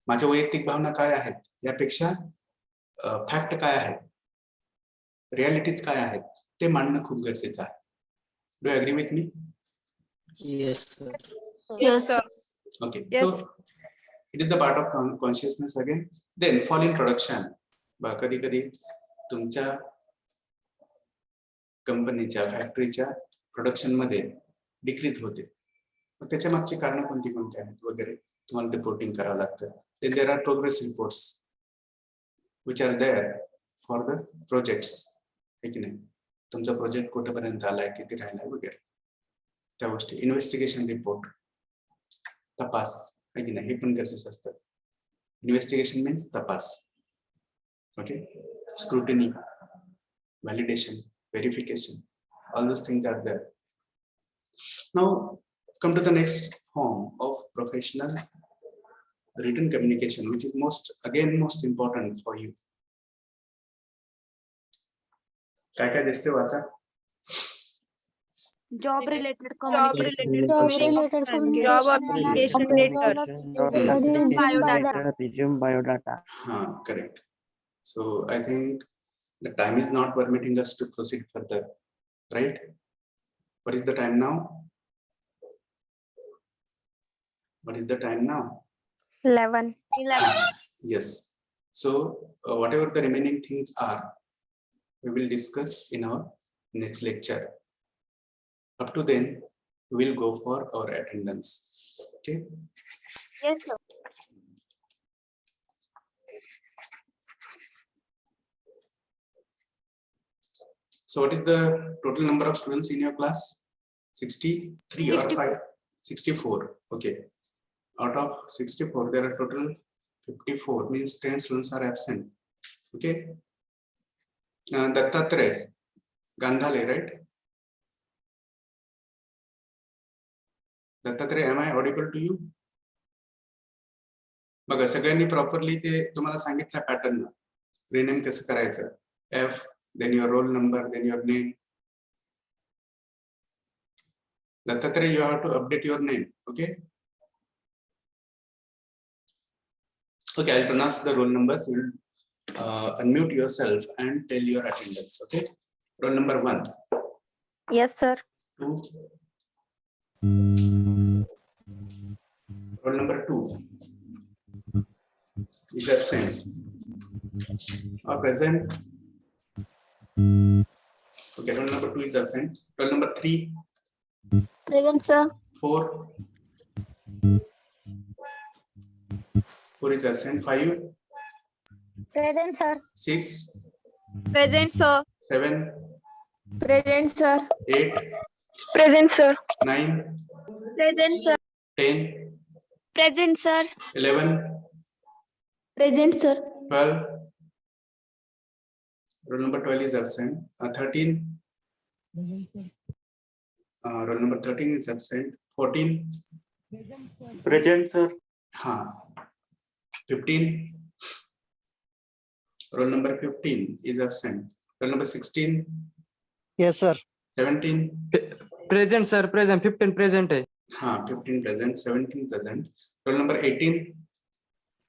माझ्या वैयक्तिक भावना काय आहेत यापेक्षा फॅक्ट काय आहेत, रियालिटीज काय आहेत ते मांडणं खूप गरजेचं आहे. Do you agree with me? Yes, sir. Yes, sir. Okay, Yes. so it is the part of consciousness again. Then fall in production. कधी कधी तुमच्या कंपनीच्या फॅक्टरीच्या प्रोडक्शन मध्ये डिक्रीज होते, मग त्याच्या मागची कारण कोणती कोणती आहेत वगैरे तुम्हाला रिपोर्टिंग करावं लागतं. Then there are progress reports which are there for the projects. है की नाही? तुमचा प्रोजेक्ट कुठेपर्यंत आलाय, किती राहिलाय वगैरे त्या गोष्टी. इन्व्हेस्टिगेशन रिपोर्ट, तपास, है की नाही, हे पण गरजेचं असतं. इन्व्हेस्टिगेशन मीन्स तपास. Okay, scrutiny, validation, verification, all those things are there. Now come to the next form of professional written communication, which is most important for you. काय काय दिसते वाचा? Job related Job communication. related Job communication. application letter. Biodata. Resume biodata. Correct. So I think the time is not permitting us to proceed further, right? What is the time now? What is the time now? 11. Yes. So whatever the remaining things are, we will discuss in our next lecture. Up to then, we will go for our attendance. Okay. Yes, sir. So what is the total number of students in your class? 63 or 5? 64. Okay. Out of 64, there are total 54, means 10 students are absent. Okay. Dattatray, Gandhale, right? Dattatray, am I audible to you? बघा, सगळ्यांनी properly ते तुम्हाला सांगितलं pattern, rename कसं करायचं. F, then your roll number, then your name. Dattatray, you have to update your name. Okay. Okay, I'll pronounce the roll numbers. You will unmute yourself and tell your attendance. Okay. Roll number 1. Yes, sir. 2. Roll number 2 is absent or present. Okay, roll number 2 is absent. Roll number 3. Present, sir. 4. 4 is absent. 5. Present, sir. 6. Present, sir. 7. Present, sir. 8. Present, sir. 9. Present, sir. 10. Present, sir. 11. Present, sir. 12. Roll number 12 is absent. 13. Roll number 13 is absent. 14. Present, sir. 15. Roll number 15 is absent. Roll number 16. Yes, sir. 17. Present sir present 15 present है. हाँ 15 present, 17 present. Roll number 18.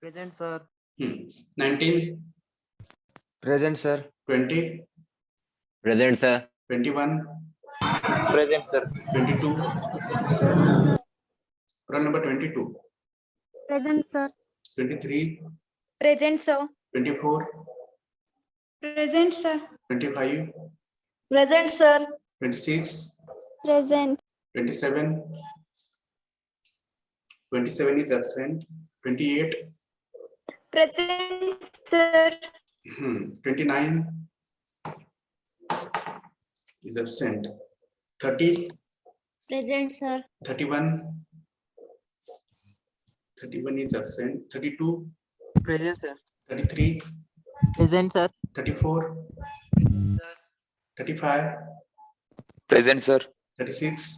Present sir. 19. Present sir. 20. Present, sir. 21. Present sir. 22. Roll number 22. Present, sir. 23. Present, sir. 24. Present, sir. 25. Present, sir. 26. Present. 27. 27 is absent. 28. Present, sir. 29 is absent. 30. Present, sir. 31. 31 is absent. 32. Present sir. 33. Present sir. 34. 35. Present sir. 36.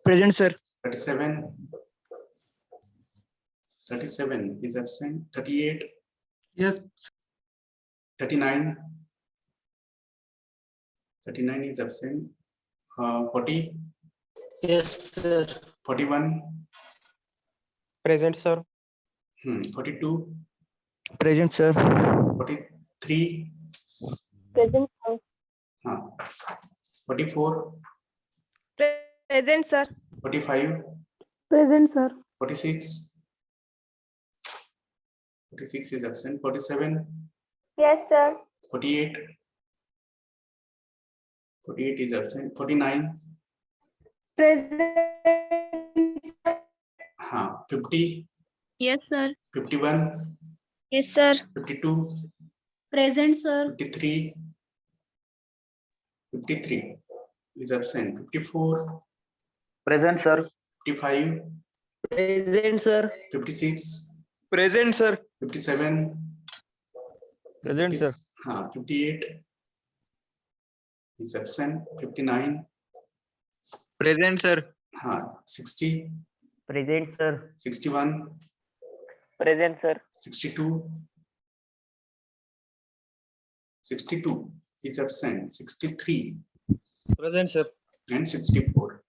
Present sir. 37. 37 is absent. 38. Yes. 39. 39 is absent. 40. Yes sir. 41. Present sir. 42. Present sir. 43. Present, sir. 44. Present, sir. 45. Present, sir. 46. 46 is absent. 47. Yes, sir. 48. 48 is absent. 49. Present, sir. 50. Yes, sir. 51. Yes, sir. 52. Present, sir. 53. 53 is absent. 54. Present, sir. 55. Present sir. 56. Present sir. 57. Present sir. 58 is absent. 59. Present sir. 60. Present sir. 61. Present, sir. 62. 62 is absent. 63 Present sir. and 64.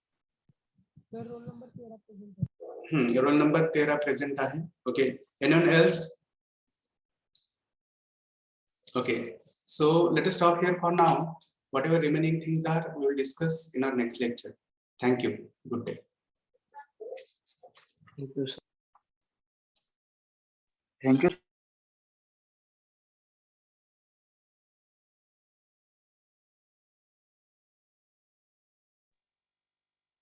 Roll number 13 present आहे. Okay. Anyone else? Okay. So let us stop here for now. Whatever remaining things are, we will discuss in our next lecture. Thank you. Good day. Thank you sir. Thank you.